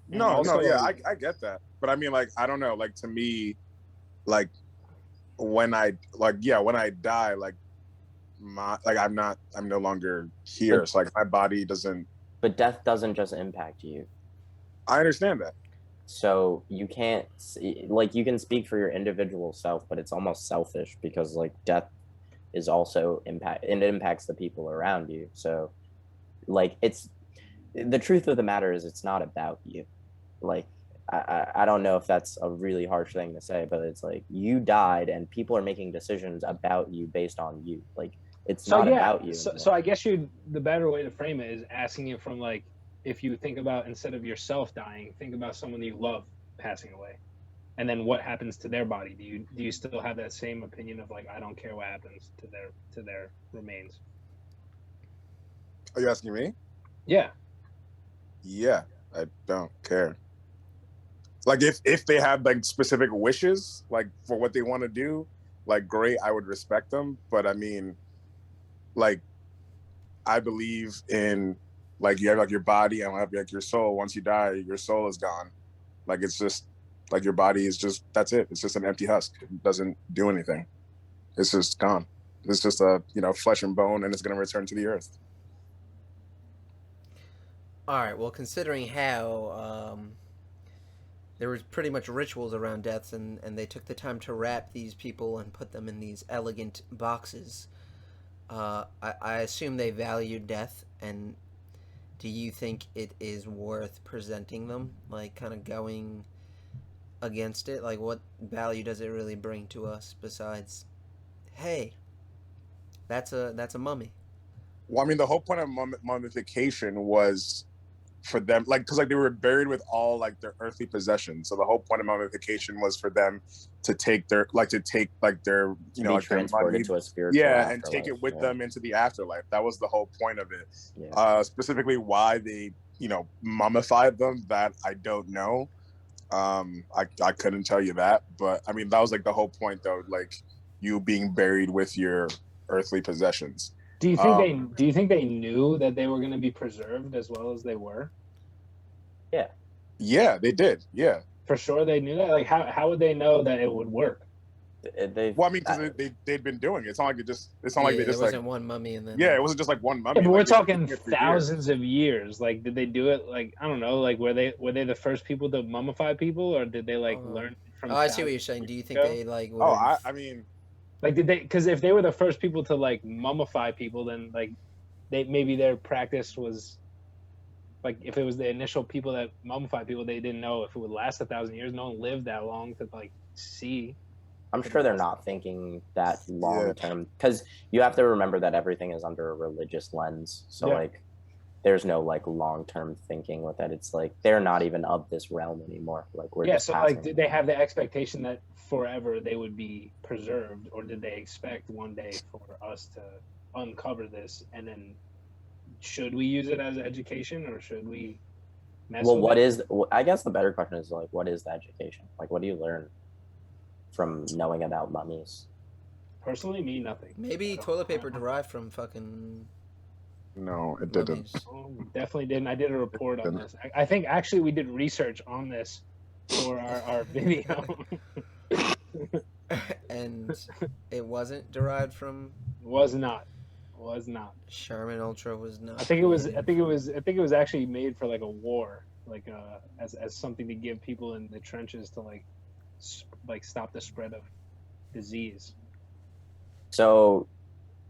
no, Also, yeah, I get that. But I mean, like, I don't know. Like, to me, like, when I die, like, I'm no longer here. But- So, like, my body doesn't. But death doesn't just impact you. I understand that. So you can't like you can speak for your individual self, but it's almost selfish because like death is also it impacts the people around you. So like it's the truth of the matter is it's not about you. Like I don't know if that's a really harsh thing to say, but it's like you died and people are making decisions about you based on you. Like it's not about you. So I guess the better way to frame it is asking it from like, if you think about, instead of yourself dying, think about someone you love passing away. And then what happens to their body? Do you still have that same opinion of like I don't care what happens to their remains? Are you asking me? Yeah. Yeah, I don't care. Like if they have like specific wishes, like for what they want to do, like great, I would respect them. But I mean, like I believe in like you have like your body and have like your soul. Once you die, your soul is gone. Like it's just like your body is just that's it. It's just an empty husk. It doesn't do anything. It's just gone. It's just a flesh and bone, and it's gonna return to the earth. All right. Well, considering how there was pretty much rituals around deaths, and they took the time to wrap these people and put them in these elegant boxes. I assume they valued death, and do you think it is worth presenting them, like kind of going against it? Like, what value does it really bring to us besides, hey, that's a mummy? Well, I mean, the whole point of mummification was for them, like, because like they were buried with all like their earthly possessions. So the whole point of mummification was for them to take their like their To be like their transported money, to a spiritual yeah, and take afterlife. it with Yeah. them into the afterlife. That was the whole point of it. Yeah. Specifically, why they mummified them, that I don't know. I couldn't tell you that, but I mean that was like the whole point, though. Like you being buried with your earthly possessions. Do you think they knew that they were going to be preserved as well as they were? Yeah. Yeah, they did. Yeah. For sure, they knew that. Like, how would they know that it would work? Well, I mean, because they'd been doing it. It's not like it's not like they there just wasn't like one mummy and then it wasn't just like one mummy. Yeah, but like, we're they've been talking doing it for years. thousands of years. Like, did they do it? Like, I don't know. Like, were they the first people to mummify people, or did they like learn from? Oh, I see what you're saying. Do you think they like? Oh, would've- I mean, like, did they? Because if they were the first people to like mummify people, then like maybe their practice was like if it was the initial people that mummified people, they didn't know if it would last 1,000 years. No one lived that long to like see. I'm sure they're not thinking that long term, because you have to remember that everything is under a religious lens. So like there's no like long term thinking with that. It's like they're not even of this realm anymore. Like we're just so like did they have the expectation that forever they would be preserved, or did they expect one day for us to uncover this, and then should we use it as education, or should we mess with I guess the better question is like what is the education? Like what do you learn from knowing about mummies? Personally, me, nothing. Maybe toilet paper derived from fucking. No, it didn't. Definitely didn't. I did a report on this. I think actually we did research on this for our video. And it wasn't derived from. Was not. Charmin Ultra was not. I think it was actually made for like a war, like as something to give people in the trenches to like stop the spread of disease. So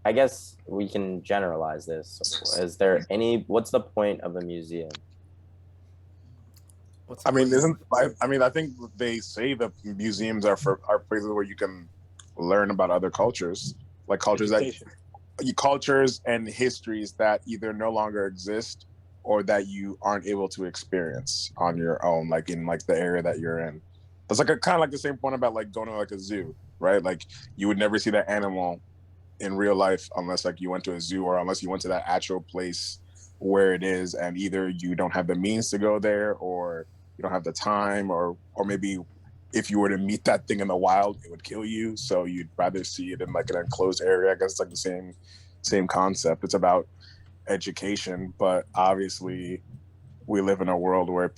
I guess we can generalize this. Is there what's the point of a museum? I mean, I think they say that museums are places where you can learn about other cultures, like cultures and histories that either no longer exist or that you aren't able to experience on your own, like in like the area that you're in. That's like kind of like the same point about like going to like a zoo, right? Like you would never see that animal in real life unless like you went to a zoo, or unless you went to that actual place where it is, and either you don't have the means to go there, or you don't have the time, or maybe if you were to meet that thing in the wild, it would kill you. So you'd rather see it in like an enclosed area. I guess it's like the same concept. It's about education, but obviously we live in a world where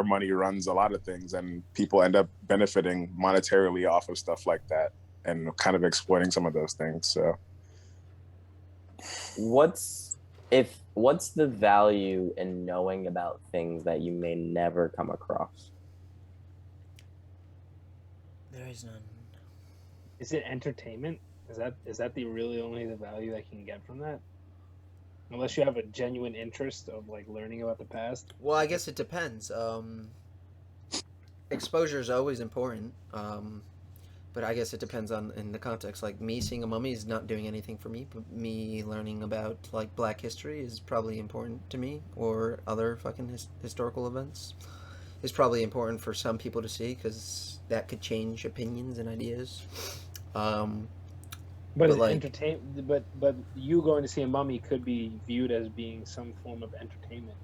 money runs a lot of things, and people end up benefiting monetarily off of stuff like that and kind of exploiting some of those things. So what's the value in knowing about things that you may never come across? There is none. Is it entertainment? Is that the really only the value I can get from that? Unless you have a genuine interest of like learning about the past. Well, I guess it depends. Exposure is always important, but I guess it depends in the context. Like me seeing a mummy is not doing anything for me, but me learning about like Black history is probably important to me, or other fucking historical events. is probably important for some people to see because that could change opinions and ideas. But But, like- entertain. But you going to see a mummy could be viewed as being some form of entertainment.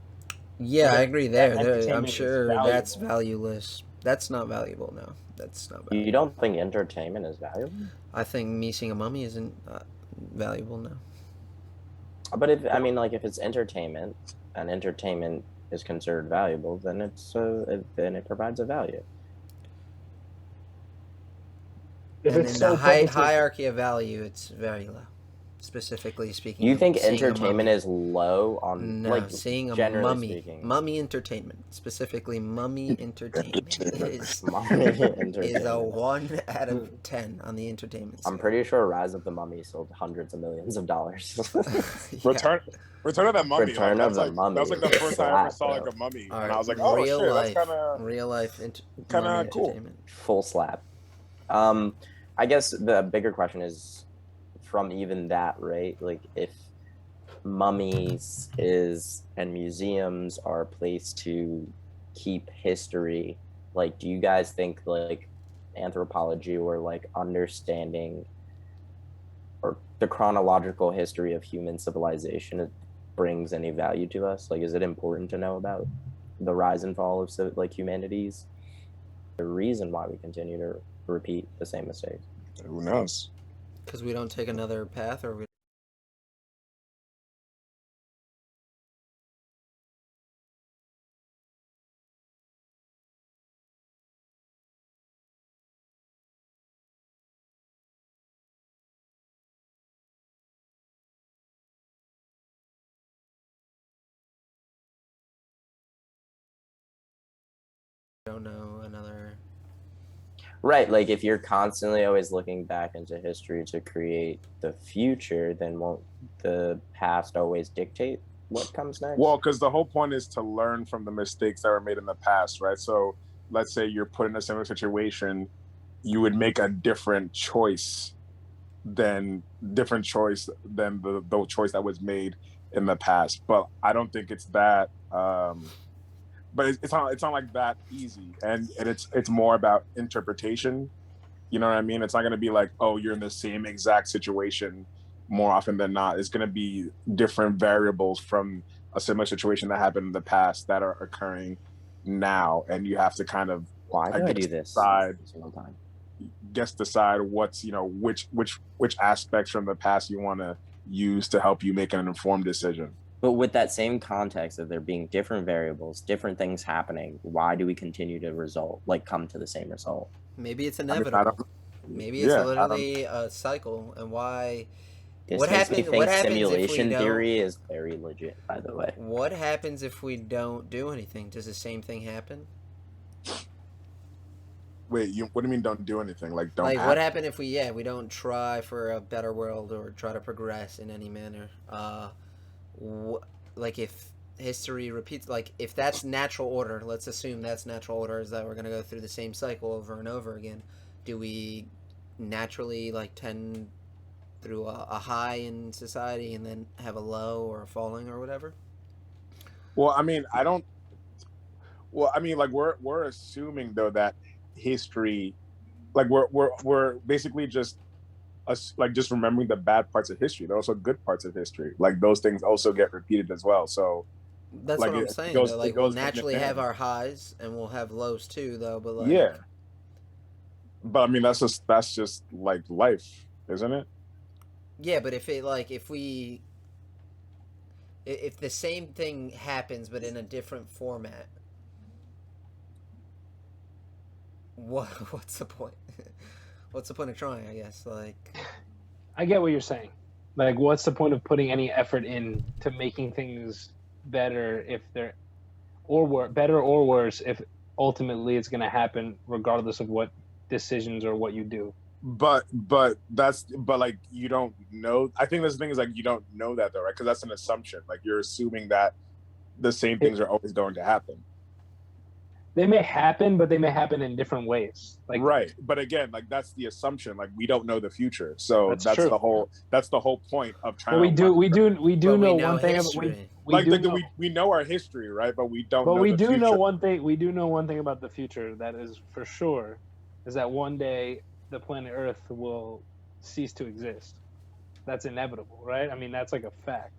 Yeah, But I agree there. that I'm entertainment is sure valuable. that's valueless. That's not valuable. No, that's not valuable. You don't think entertainment is valuable? I think me seeing a mummy isn't valuable. No. But if if it's entertainment and entertainment is considered valuable, then then it provides a value. If And it's in so the publicly- hierarchy of value, it's very low. Specifically speaking, You think seeing a entertainment mummy. is low on No, seeing a generally mummy, speaking? mummy entertainment, specifically mummy entertainment is Mummy is a entertainment. 1 out of 10 on the entertainment scale. I'm pretty sure Rise of the Mummy sold hundreds of millions of dollars. Return of the Mummy. Return like, of that's the like, Mummy That was like the is first time I ever slap, saw bro. like a mummy, All and I was like, oh real shit, life, that's kind of real life kinda mummy cool. entertainment. Full slap. I guess the bigger question is from even that, right? Like if mummies and museums are a place to keep history, like do you guys think like anthropology or like understanding or the chronological history of human civilization brings any value to us? Like is it important to know about the rise and fall of like humanities? The reason why we continue to repeat the same mistakes. Who knows? Because we don't take another path, or we don't know another. Right, like if you're constantly always looking back into history to create the future, then won't the past always dictate what comes next? Well, because the whole point is to learn from the mistakes that were made in the past, right? So let's say you're put in a similar situation, you would make a different choice than the choice that was made in the past. But I don't think it's that. But it's not like that easy, and it's more about interpretation. You know what I mean? It's not going to be like, oh, you're in the same exact situation more often than not. It's going to be different variables from a similar situation that happened in the past that are occurring now, and you have to kind of Why do I do this decide every single time? decide what's which aspects from the past you want to use to help you make an informed decision. But with that same context of there being different variables, different things happening, why do we continue to come to the same result? Maybe it's I mean, inevitable. Maybe it's literally a cycle, and why? This What makes me happen- think what happens if we simulation don't- theory is very legit, by the way. What happens if we don't do anything? Does the same thing happen? Wait, what do you mean don't do anything? Like don't Like, act? what happened if we don't try for a better world or try to progress in any manner? Like if history repeats, like if that's natural order, let's assume that's natural order, is that we're gonna go through the same cycle over and over again. Do we naturally like tend through a high in society and then have a low or a falling or whatever? Well, I mean, like we're assuming though that history, like we're basically just just remembering the bad parts of history. There are also good parts of history. Like those things also get repeated as well. So That's like, what I'm it saying. goes- though. it Like we'll goes hand in naturally have hand. our highs and we'll have lows too, though. But like, yeah, but I mean that's just like life, isn't it? yeah. But if the same thing happens but in a different format, what's the point? What's the point of trying? I guess like. I get what you're saying. Like, what's the point of putting any effort in to making things better if they're better or worse if ultimately it's going to happen regardless of what decisions or what you do? But like you don't know. I think this thing is like you don't know that though, right? Because that's an assumption. Like you're assuming that the same things are always going to happen. They may happen, but they may happen in different ways. Like, right, but again, like that's the assumption. Like we don't know the future, so That's true. the whole point of trying. but we do know one thing. history. we know our history, right? But we don't But know we the do future. know one thing. We do know one thing about the future that is for sure, is that one day the planet Earth will cease to exist. That's inevitable, right? I mean, that's like a fact.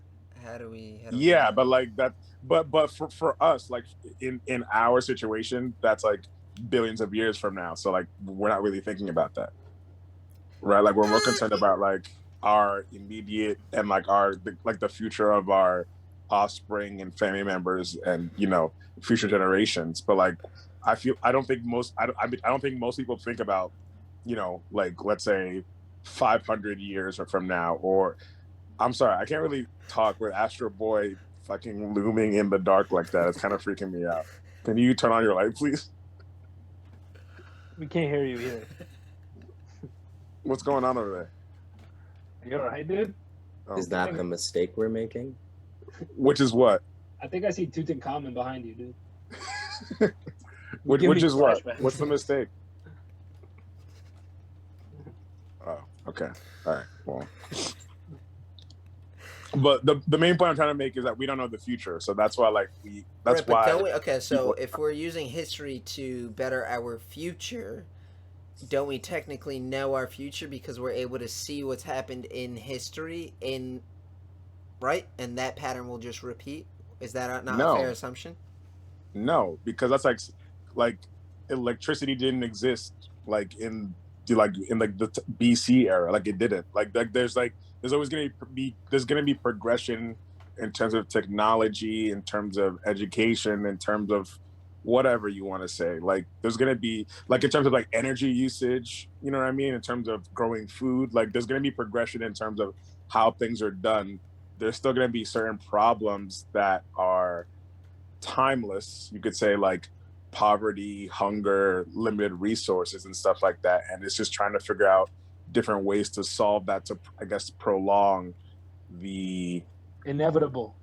How do we Yeah, know? but like that, but for us, like in our situation, that's like billions of years from now. So like we're not really thinking about that, right? Like we're more concerned about like our immediate and like like the future of our offspring and family members and future generations. But like I don't think most I don't think most people think about like let's say 500 years or from now. Or I'm sorry, I can't really talk with Astro Boy fucking looming in the dark like that. It's kind of freaking me out. Can you turn on your light, please? We can't hear you either. What's going on over there? Are you all right, dude? Oh, Is that the mistake we're making? which is what? I think I see Tutankhamun behind you, dude. Which is what? flashbacks. What's the mistake? Oh, okay. All right. Well, but the main point I'm trying to make is that we don't know the future, so that's why that's Right, but why. don't we, okay, so people- if we're using history to better our future, don't we technically know our future because we're able to see what's happened in history right? And that pattern will just repeat? Is that not a fair No, assumption? no, because that's like electricity didn't exist like in the BC era, like it didn't. There's always there's gonna be progression in terms of technology, in terms of education, in terms of whatever you want to say. Like there's gonna be like in terms of like energy usage, you know what I mean? In terms of growing food, like there's gonna be progression in terms of how things are done. There's still gonna be certain problems that are timeless, you could say, like poverty, hunger, limited resources and stuff like that. And it's just trying to figure out different ways to solve that, to I guess prolong the Inevitable.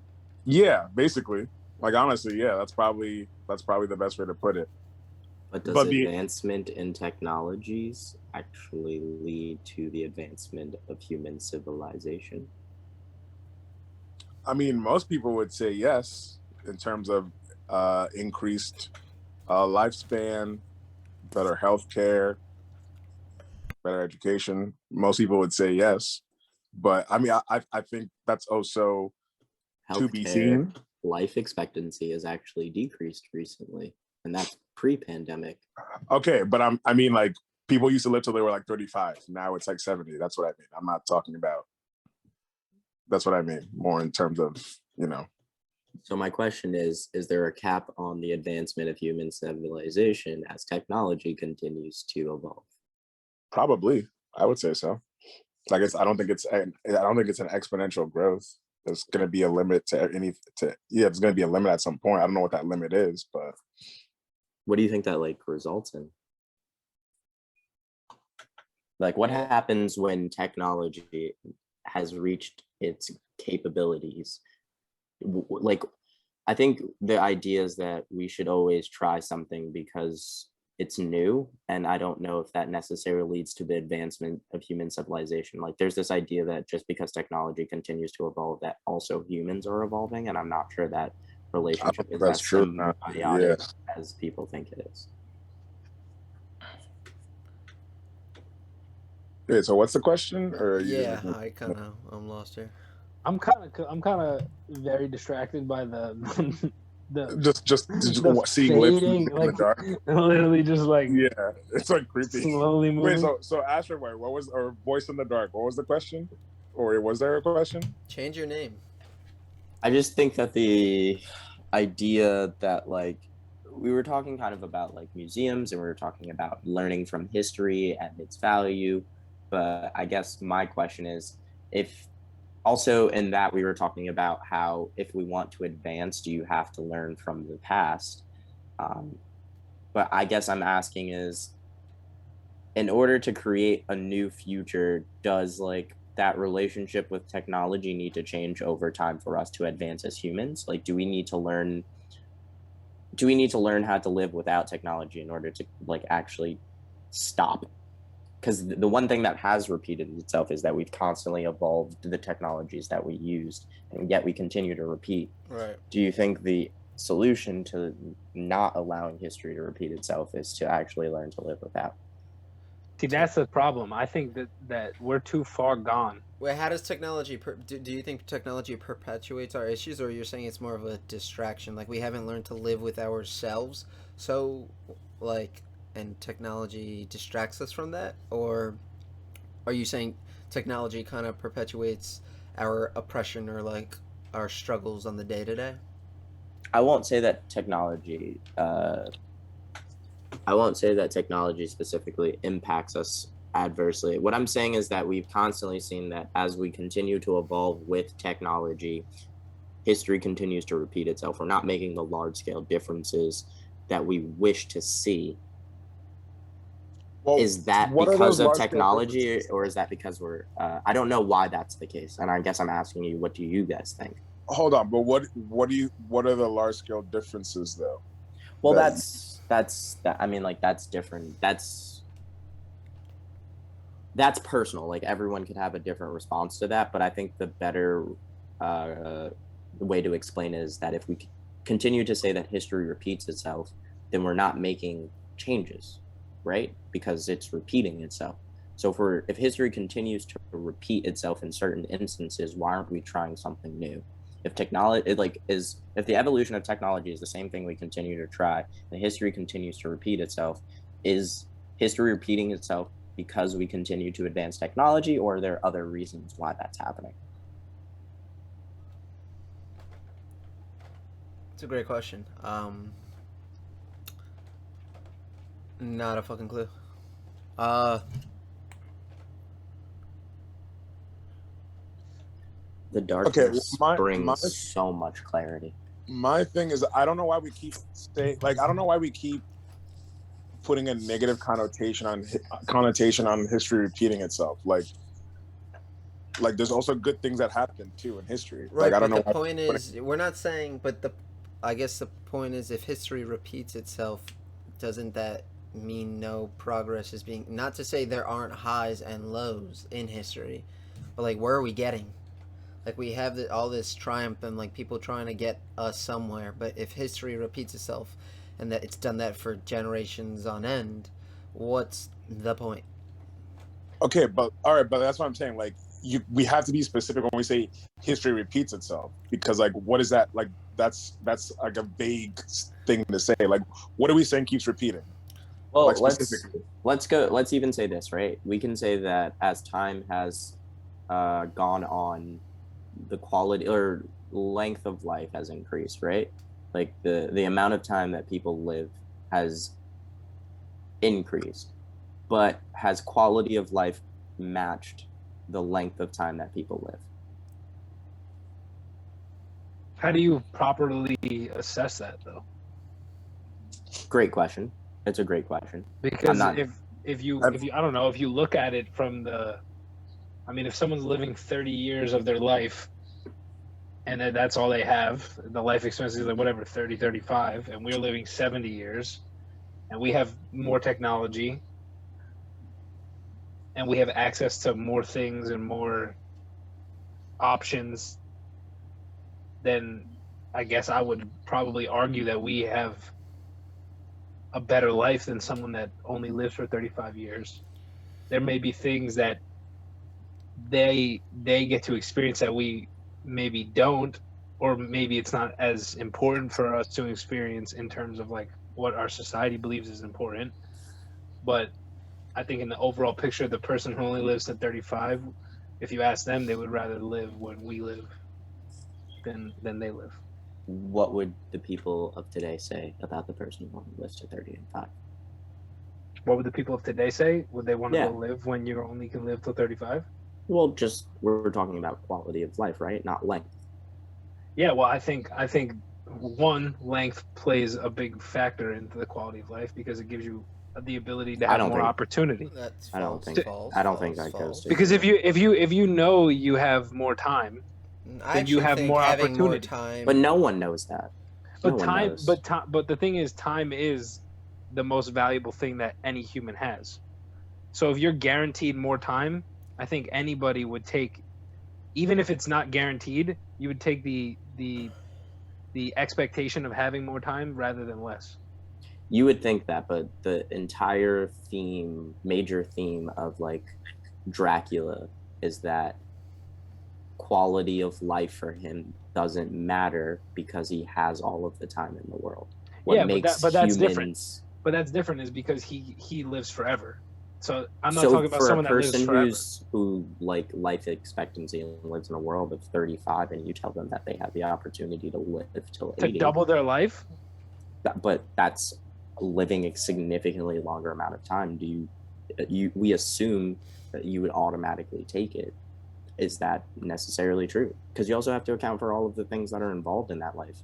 yeah, basically. Like honestly, yeah, that's probably the best way to put it. But does But advancement in technologies actually lead to the advancement of human civilization? I mean, most people would say yes in terms of increased lifespan, better healthcare, better education. Most people would say yes, but I mean, I think that's also to be Healthcare seen. life expectancy has actually decreased recently, and that's pre-pandemic. Okay, but I mean, like people used to live till they were like 35. Now it's like 70. That's what I mean. I'm not talking about. That's what I mean. More in terms of So my question is there a cap on the advancement of human civilization as technology continues to evolve? Probably, I would say so. Like I don't think it's an exponential growth. There's going to be a limit there's going to be a limit at some point. I don't know what that limit is, but What do you think that like results in? Like what happens when technology has reached its capabilities? Like I think the idea is that we should always try something because it's new, and I don't know if that necessarily leads to the advancement of human civilization. Like there's this idea that just because technology continues to evolve, that also humans are evolving, and I'm not sure that relationship is that's as true. symbiotic as people think it is. Yeah. So what's the question? Or Yeah, I'm lost here. I'm kind of very distracted by the just the seeing lips fading, in like the dark. literally just like Yeah, it's like creepy. slowly moving. Wait, so Asher, wait, what was or voice in the dark? What was the question? Or was there a question? Change your name. I just think that the idea that like we were talking kind of about like museums and we were talking about learning from history and its value, but I guess my question is if also in that we were talking about how if we want to advance, do you have to learn from the past? But I guess I'm asking is in order to create a new future, does like that relationship with technology need to change over time for us to advance as humans? Like do we need to learn how to live without technology in order to like actually stop because the one thing that has repeated itself is that we've constantly evolved the technologies that we used, and yet we continue to repeat. Right. Do you think the solution to not allowing history to repeat itself is to actually learn to live with that? See, that's the problem. I think that we're too far gone. Wait, how does technology? Do you think technology perpetuates our issues, or you're saying it's more of a distraction? Like we haven't learned to live with ourselves, so like, and technology distracts us from that, or are you saying technology kind of perpetuates our oppression or like our struggles on the day to day? I won't say that technology. I won't say that technology specifically impacts us adversely. What I'm saying is that we've constantly seen that as we continue to evolve with technology, history continues to repeat itself. We're not making the large scale differences that we wish to see. Well, is that what are because those of large-scale technology, differences? or is that because we're I don't know why that's the case, and I guess I'm asking you, what do you guys think? Hold on, but what are the large scale differences though? Well, That- that's that. I mean, like, that's different. That's personal. Like, everyone could have a different response to that, but I think the better way to explain it is that if we continue to say that history repeats itself, then we're not making changes, right? Because it's repeating itself. So if history continues to repeat itself in certain instances, why aren't we trying something new? If technology if the evolution of technology is the same thing we continue to try, and history continues to repeat itself, is history repeating itself because we continue to advance technology, or are there other reasons why that's happening? It's a great question. Not a fucking clue. The darkness my- brings my- so much clarity. My thing is, I don't know why we keep I don't know why we keep putting a negative connotation on history repeating itself. Like there's also good things that happen too in history. Right, Like I don't but know. the point is, we're not saying, but I guess the point is, if history repeats itself, doesn't that mean no progress is being? Not to say there aren't highs and lows in history, but like, where are we getting? Like, we have all this triumph and like people trying to get us somewhere, but if history repeats itself, and that it's done that for generations on end, what's the point? Okay, but all right, but that's what I'm saying. Like we have to be specific when we say history repeats itself, because like, what is that? Like that's like a vague thing to say. Like, what are we saying keeps repeating? Well, Like, let's even say this, right? We can say that as time has gone on, the quality or length of life has increased, right? Like the amount of time that people live has increased, but has quality of life matched the length of time that people live? How do you properly assess that, though? Great question. It's a great question. Because if you I don't know, if you look at it from if someone's living 30 years of their life and that's all they have, the life expectancy is like whatever, 30, 35, and we're living 70 years and we have more technology and we have access to more things and more options, then I guess I would probably argue that we have a better life than someone that only lives for 35 years. There may be things that they get to experience that we maybe don't, or maybe it's not as important for us to experience in terms of like what our society believes is important. But I think in the overall picture, the person who only lives to 35, if you ask them, they would rather live when we live than they live. What would the people of today say about the person who only lives to 30 and 5? What would the people of today say? Would they want to Yeah. go live when you only can live till 35? Well, just we're talking about quality of life, right? Not length. Yeah, well, I think one, length plays a big factor into the quality of life because it gives you the ability to have more opportunity. That's I don't false, think. false, I don't think false, that goes false. to. Because if you know you have more time, I then you actually have think more having more opportunity. time. But no one knows that. but No one time, knows. but the thing is, time is the most valuable thing that any human has. So if you're guaranteed more time, I think anybody would take, even if it's not guaranteed, you would take the expectation of having more time rather than less. You would think that, but the entire major theme of like Dracula is that quality of life for him doesn't matter because he has all of the time in the world. What Yeah, makes but that's different. humans But that's different is because he lives forever. So I'm not so talking about for a someone that lives person forever. who like life expectancy and lives in a world of 35 and you tell them that they have the opportunity to live till To 80, double their life, but that's living a significantly longer amount of time. We assume that you would automatically take it. Is that necessarily true? Because you also have to account for all of the things that are involved in that life.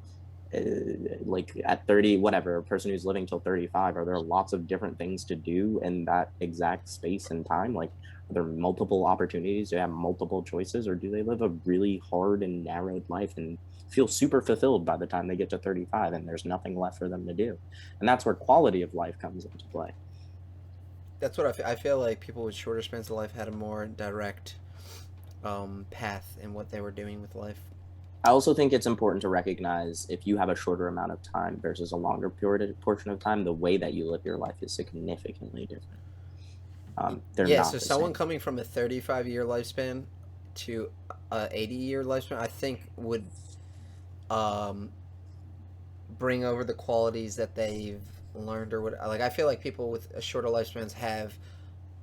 Like at 30, whatever, a person who's living till 35, are there lots of different things to do in that exact space and time? Like, are there multiple opportunities? Do they have multiple choices, or do they live a really hard and narrowed life and feel super fulfilled by the time they get to 35 and there's nothing left for them to do? And that's where quality of life comes into play. That's what I feel like people with shorter spans of life had a more direct path in what they were doing with life. I also think it's important to recognize if you have a shorter amount of time versus a longer portion of time, the way that you live your life is significantly different. They're Yeah, not so the someone same. coming from a 35-year lifespan to a 80-year lifespan, I think would bring over the qualities that they've learned or what. Like I feel like people with shorter lifespans have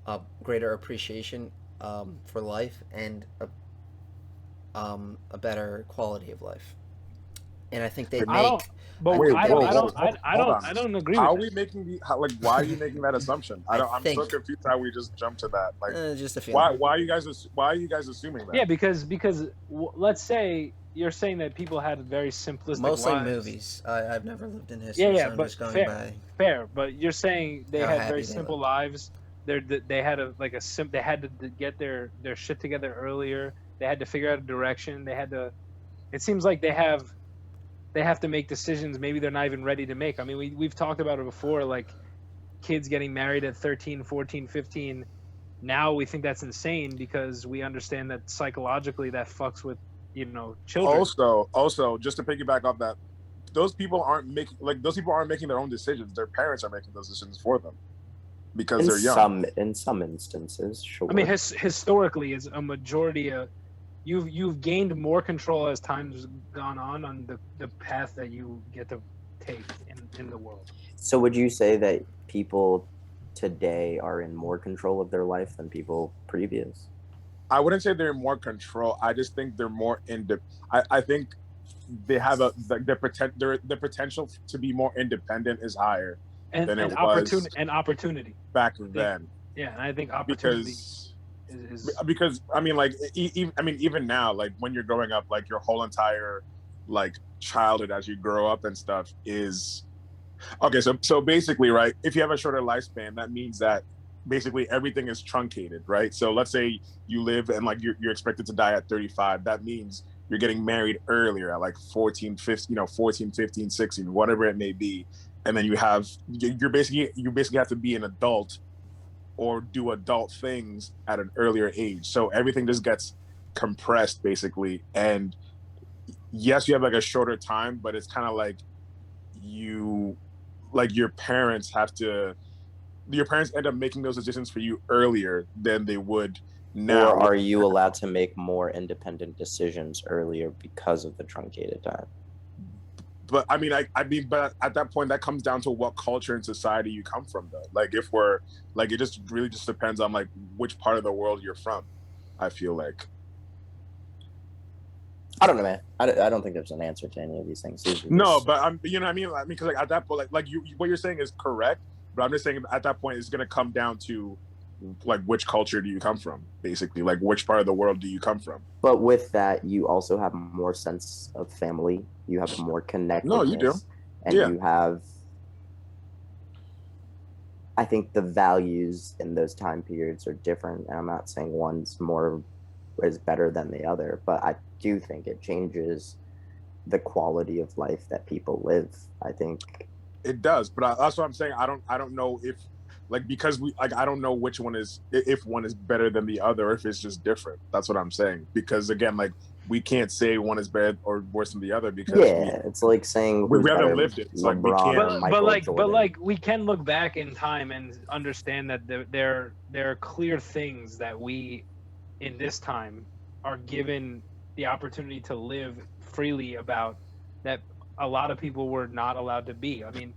a greater appreciation for life and a better quality of life. And I think they I don't. make. But I Wait, think that I whoa, makes. whoa, hold on. I don't agree How with are we that. making why are you making that assumption? I I'm so think confused how we just jumped to that. Like, just a feeling. why are you guys assuming that? Yeah, because let's say you're saying that people had very simplistic Mostly lives. movies. I've never lived in Yeah, history, yeah, so I'm but just going fair, by fair. But you're saying they how had very happy they simple lived. lives. They had they had to get their shit together earlier. They had to figure out a direction. They had to. It seems like they have to make decisions maybe they're not even ready to make. I mean, we've talked about it before, like kids getting married at 13, 14, 15. Now we think that's insane because we understand that psychologically that fucks with, children. Also, just to piggyback off that, those people aren't making their own decisions. Their parents are making those decisions for them because they're young. In some instances, sure. I mean, historically, is a majority of you've gained more control as time's gone on the path that you get to take in the world. So would you say that people today are in more control of their life than people previous? I wouldn't say they're in more control. I just think they're more I think they have the potential to be more independent is higher than it was opportunity back then. Yeah, and I think opportunity because I mean, like even now, like when you're growing up, like your whole entire like childhood as you grow up and stuff is okay. So basically, right, if you have a shorter lifespan, that means that basically everything is truncated, right? So let's say you live and like you're expected to die at 35. That means you're getting married earlier at like 14, 15, 14, 15, 16, whatever it may be. And then you basically have to be an adult or do adult things at an earlier age. So everything just gets compressed basically. And yes, you have like a shorter time, but it's kind of like your parents end up making those decisions for you earlier than they would now. Or are you allowed to make more independent decisions earlier because of the truncated time? But I mean, but at that point, that comes down to what culture and society you come from, though. Like, if we're like, it just really just depends on like which part of the world you're from. I feel like. I don't know, man. I don't think there's an answer to any of these things. No, but you know what I mean? I mean, because like at that point, like what you're saying is correct, but I'm just saying at that point, it's going to come down to like which culture do you come from, basically, like which part of the world do you come from. But with that, you also have more sense of family. You have more connectedness. No, you do, and you have. I think the values in those time periods are different, and I'm not saying one's is better than the other, but I do think it changes the quality of life that people live. I think it does, but that's what I'm saying. I don't know if like because we like I don't know which one is if one is better than the other, or if it's just different. That's what I'm saying. Because again, like we can't say one is better or worse than the other because it's like saying we who's haven't better, lived it. It's like we LeBron can't. or Michael Jordan. we can look back in time and understand that there are clear things that we in this time are given the opportunity to live freely about that a lot of people were not allowed to be. I mean,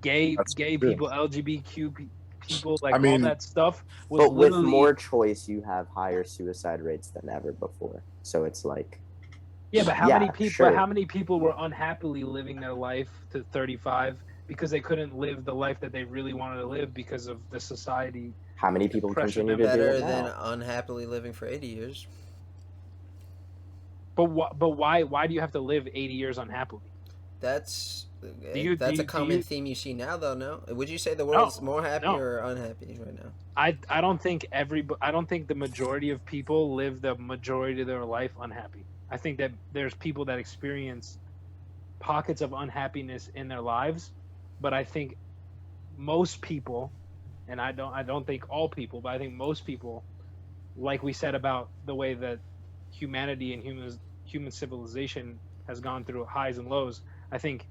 gay true. people, LGBTQ people, like I mean, all that stuff was But with literally more choice, you have higher suicide rates than ever before. So it's like, yeah. But how yeah, many people? sure. But how many people were unhappily living their life to 35 because they couldn't live the life that they really wanted to live because of the society? How many people Pressure continue them to do Better it than now? unhappily living for 80 years. But why do you have to live 80 years unhappily? That's you- that's do a you- common theme you see now, though. No, would you say the No, world's more happy no. or unhappy right now? I don't think I don't think the majority of people live the majority of their life unhappy. I think that there's people that experience pockets of unhappiness in their lives, but I think most people, and I don't think all people, but I think most people, like we said about the way that humanity and human civilization has gone through highs and lows, I think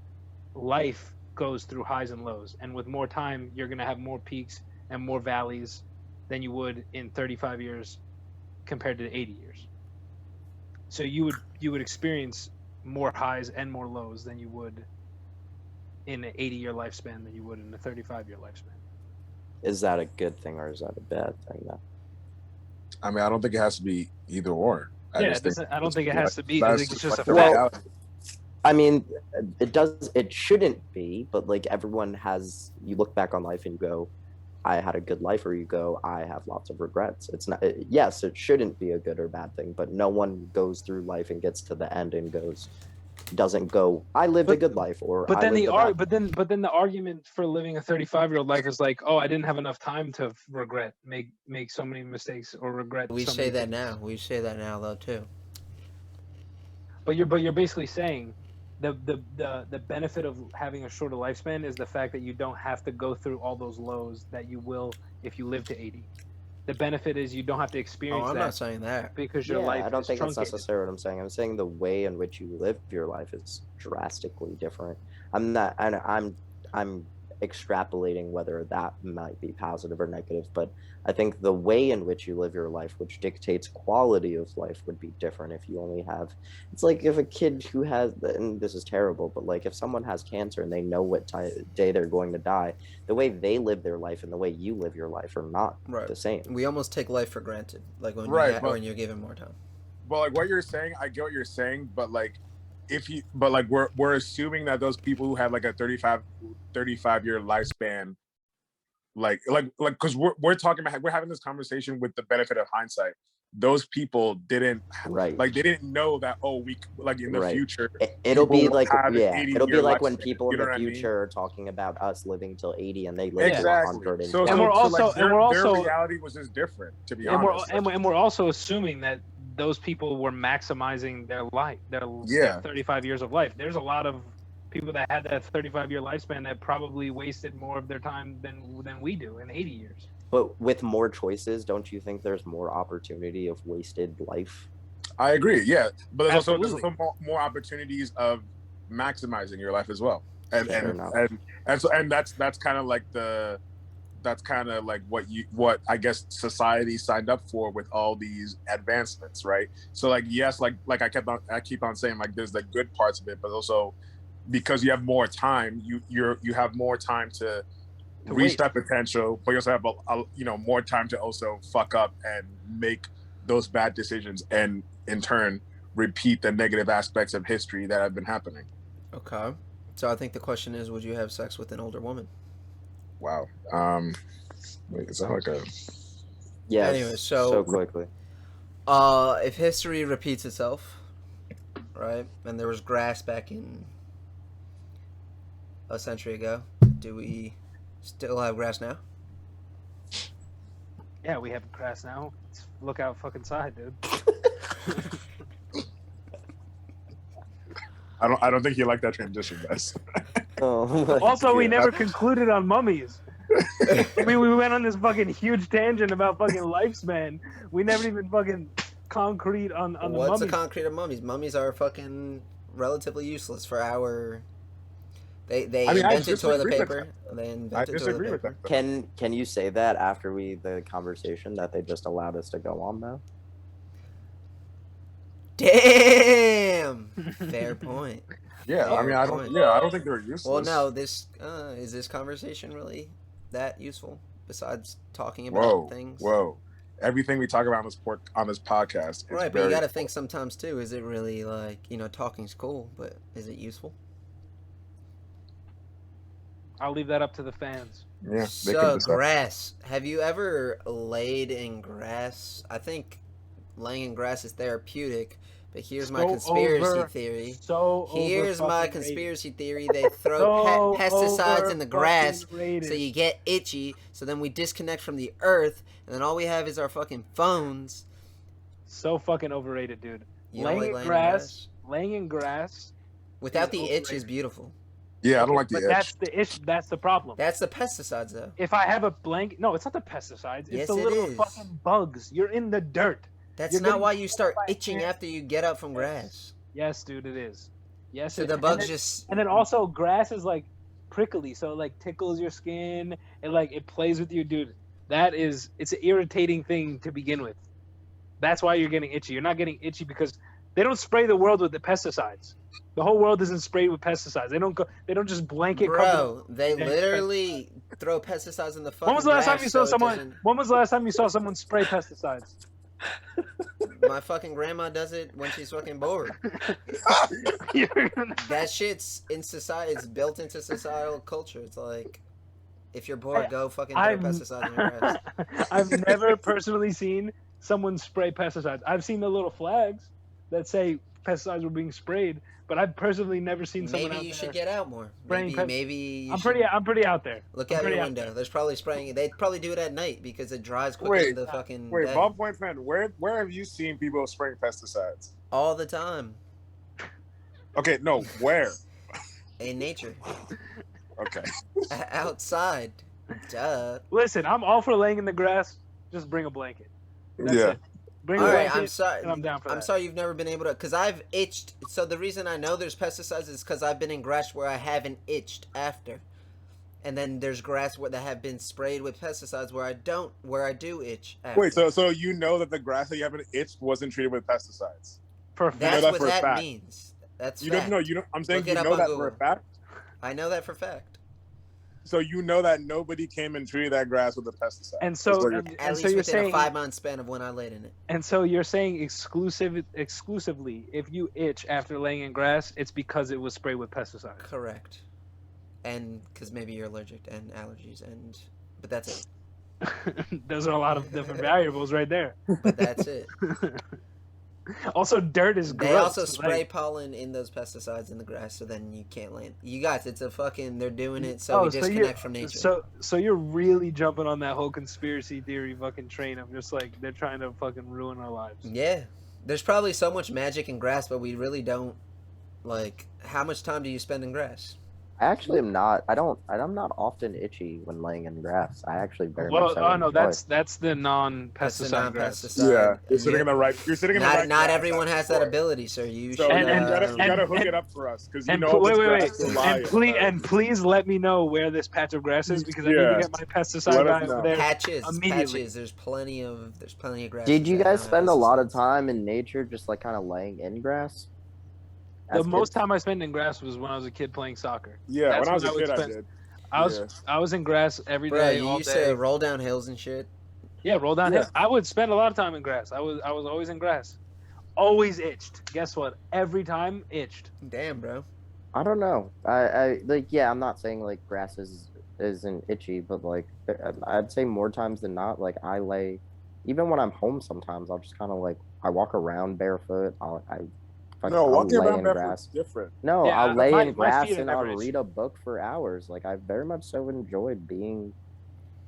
life goes through highs and lows, and with more time you're going to have more peaks and more valleys than you would in 35 years compared to 80 years. So you would experience more highs and more lows than you would in an 80-year lifespan than you would in a 35-year lifespan. Is that a good thing or is that a bad thing, though? I mean, I don't think it has to be either or. I don't think it has to be. I that's think it's just a the fact. reality. I mean, it shouldn't be, but like everyone has, you look back on life and you go, I had a good life, or you go, I have lots of regrets. It's not, yes, it shouldn't be a good or bad thing, but no one goes through life and gets to the end and doesn't go, I lived a good life, or But I then lived a bad life. but then the argument for living a 35-year-old life is like, oh, I didn't have enough time to regret, make so many mistakes or regret. We so say many that things. now. We say that now, though, too. But you're basically saying the benefit of having a shorter lifespan is the fact that you don't have to go through all those lows that you will if you live to 80. The benefit is you don't have to Oh, experience I'm that not saying that. because your Yeah, life I don't is think that's truncated. necessarily what I'm saying. I'm saying the way in which you live your life is drastically different. I'm extrapolating whether that might be positive or negative, but I think the way in which you live your life, which dictates quality of life, would be different if you only have. It's like if a kid who has, and this is terrible, but like if someone has cancer and they know what day they're going to die, the way they live their life and the way you live your life are not Right. the same. We almost take life for granted, like when Right, but- when you're given more time. But like what you're saying, I get what you're saying, but like we're assuming that those people who have like a 35 year lifespan, like because we're talking about, we're having this conversation with the benefit of hindsight. Those people didn't Right. like, they didn't know that, oh, we like in the Right. future It'll be people will like, have an yeah, 80 it'll be year like when lifespan, people in you know the what I mean? future are talking about us living till 80 and they live to Exactly. 100. So, And we're also- like, and we're also- their reality was just different, to be And honest. we're also assuming that those people were maximizing their life, their Yeah. 35 years of life. There's a lot of people that had that 35-year lifespan that probably wasted more of their time than we do in 80 years. But with more choices, don't you think there's more opportunity of wasted life? I agree, yeah, but there's Absolutely. also more opportunities of maximizing your life as well, and Fair enough. that's kind of like what I guess society signed up for with all these advancements, right? So like, yes, like I keep on saying, like, there's the good parts of it, but also because you have more time, you have more time to reach waste. that potential, but you also have more time to also fuck up and make those bad decisions, and in turn repeat the negative aspects of history that have been happening. Okay. So I think the question is, would you have sex with an older woman? Wow. Wait, is that like a? Yes. Anyway, so- so quickly. If history repeats itself, right, and there was grass back in a century ago, do we still have grass now? Yeah, we have grass now. Look out fucking side, dude. I don't think you like that transition, guys. Oh, Also, we God. never concluded on Mummies. I mean, we went on this fucking huge tangent about fucking lifespan. We never even fucking concrete on the What's mummies. a concrete of mummies? Mummies are fucking relatively useless for our. They I mean, I invented toilet disagree with paper. They I invented toilet disagree with paper. that. Can you say that after the conversation that they just allowed us to go on though? Damn. Fair point. Yeah, I mean, I don't. Point. Yeah, I don't think they're useless. Well, no. This is this conversation really that useful? Besides talking about Whoa, things. whoa! Everything we talk about on this podcast, is Right, but very you got to think sometimes too. Is it really like talking's cool, but is it useful? I'll leave that up to the fans. Yeah, they So can decide. grass. Have you ever laid in grass? I think laying in grass is therapeutic. But here's my conspiracy theory. Here's my conspiracy theory. They throw pesticides in the grass so you get itchy. So then we disconnect from the earth, and then all we have is our fucking phones. So fucking overrated, dude. You don't like Laying in grass without the itch overrated. is beautiful. Yeah, I don't like the But itch. that's the issue. That's the problem. That's the pesticides, though. If I have a blanket, no, it's not the pesticides. It's Yes, the it little is. fucking bugs. You're in the dirt. That's You're not getting why you start by itching hand. after you get up from grass. Yes, dude, it is. Yes, So it the is. bugs And then- just. And then also, grass is like prickly, so it like tickles your skin. It plays with you, dude. It's an irritating thing to begin with. That's why you're getting itchy. You're not getting itchy because they don't spray the world with the pesticides. The whole world isn't sprayed with pesticides. They don't just blanket cover. Bro, they Yeah. literally throw pesticides in the fucking When was the last time grass you saw so it someone? doesn't- When was the last time you saw someone spray pesticides? My fucking grandma does it when she's fucking bored. That shit's in society. It's built into societal culture. It's like, if you're bored, go fucking throw pesticides in your grass. I've never personally seen someone spray pesticides. I've seen the little flags that say pesticides were being sprayed, but I've personally never seen someone. Maybe you should get out more. spraying Maybe you I'm should pretty out there. look I'm out your pretty out window. there. There's probably spraying. They'd probably do it at night because it dries quicker than the fucking Wait, day. Ballpoint fan, where have you seen people spraying pesticides? All the time Okay, no, where? in nature, Okay. outside. Duh. Listen, I'm all for laying in the grass. Just bring a blanket. That's Yeah. it. Bring All a right, blanket. I'm sorry. and I'm down for I'm that. sorry you've never been able to, because I've itched. So the reason I know there's pesticides is because I've been in grass where I haven't itched after, and then there's grass that have been sprayed with pesticides where I do itch after. Wait, so you know that the grass that you haven't itched wasn't treated with pesticides? For a know that's that what for a that fact. means. That's You fact. don't know. You know. I'm saying Look you it up know on that for a Google. fact. I know that for fact. So you know that nobody came and treated that grass with a pesticide. And That's so, what you're- and At so least you're within saying, a 5-month span of when I laid in it. and so you're saying exclusively, if you itch after laying in grass, it's because it was sprayed with pesticides. Correct. And because maybe you're allergic and allergies, but that's it. Those are a lot of different variables right there. But that's it. Also, dirt is gross. They also like- spray pollen in those pesticides in the grass, so then you can't land. You guys, it's a fucking. They're doing it so we disconnect from nature. So you're really jumping on that whole conspiracy theory fucking train of just like they're trying to fucking ruin our lives. Yeah, there's probably so much magic in grass, but we really don't. Like, how much time do you spend in grass? I actually am not. I'm not often itchy when laying in grass. I actually very Well, much so oh no, enjoy. that's the That's the non-pesticide grass. non-pesticide. yeah, you're And sitting in the right. You're sitting in the right. Not grass, everyone that's has for that sure. ability, sir. You So should. you gotta hook and- it up for us because you And know wait, this wait, grass wait, is lying, and please let me know where this patch of grass is because I need Yeah. to get my pesticide Let us guy know. over there. patches. immediately. There's plenty of grass. Did you guys spend a lot of time in nature just like kind of laying in grass? The As most kids? time I spent in grass was when I was a kid playing soccer. Yeah, That's when I was a what I would kid, I spend. did. I was in grass every Bro, day, you all used day. to roll down hills and shit. Yeah, roll down Yeah. hills. I would spend a lot of time in grass. I was always in grass. Always itched. Guess what? Every time itched. Damn, bro. I don't know. I like yeah. I'm not saying like grass isn't itchy, but like I'd say more times than not, like I lay, even when I'm home. Sometimes I'll just kind of like I walk around barefoot. No, I'll walking lay around in barefoot grass. is different. No, Yeah, I'll lay my in grass feet are and I'll never itchy. read a book for hours. Like I very much so enjoyed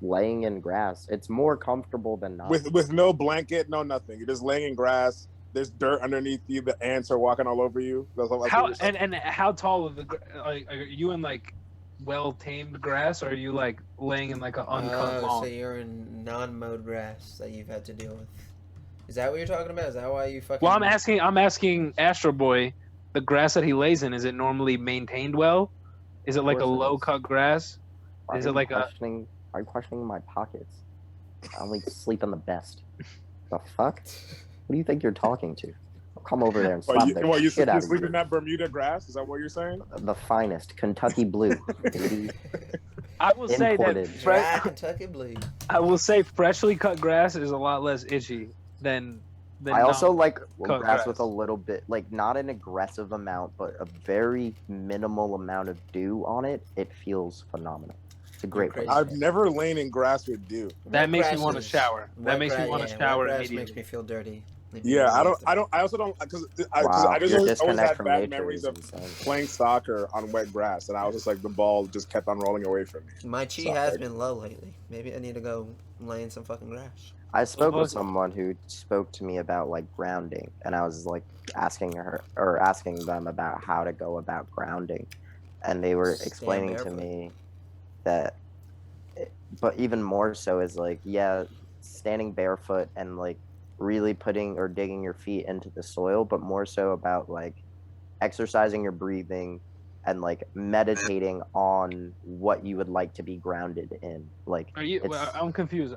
laying in grass. It's more comfortable than not. With no blanket, no nothing. You're just laying in grass. There's dirt underneath you. The ants are walking all over you. That's How and how tall of the like are you in like well-tamed grass, or are you like laying in like an uncut So lawn? you're in non-mowed grass that you've had to deal with. Is that what you're talking about? Is that why you fucking? Well, I'm asking Astro Boy, the grass that he lays in, is it normally maintained well? Is it like a course it is. low-cut grass? Why Is are it you like a? questioning? Are you questioning my pockets? I only sleep on the best. The fuck? Who do you think you're talking to? I'll come over there and slap the You shit out of sleep you. in that Bermuda grass? Is that what you're saying? The finest Kentucky blue, baby. I will say Imported. that Dry Kentucky Blue. I will say freshly cut grass is a lot less itchy than I also non- like cut grass with a little bit, like not an aggressive amount, but a very minimal amount of dew on it. It feels phenomenal. It's a great crazy. place. I've never lain in grass with dew. That Wet makes me grass want to is- shower. That wet makes me gra- want to yeah, shower wet grass immediately. makes me feel dirty. Yeah, I also don't because Wow, I just your always disconnect had from bad nature memories is of insane. playing soccer on wet grass, and I was just like the ball just kept on rolling away from me. My chi So, has like- been low lately. Maybe I need to go lay in some fucking grass. I spoke Well, with someone who spoke to me about like grounding, and I was like asking them about how to go about grounding, and they were Stand explaining to barefoot. me that, but even more so is like, yeah, standing barefoot and like really putting or digging your feet into the soil, but more so about like exercising your breathing and like meditating on what you would like to be grounded in. Like, Are you? it's, Well, I'm confused.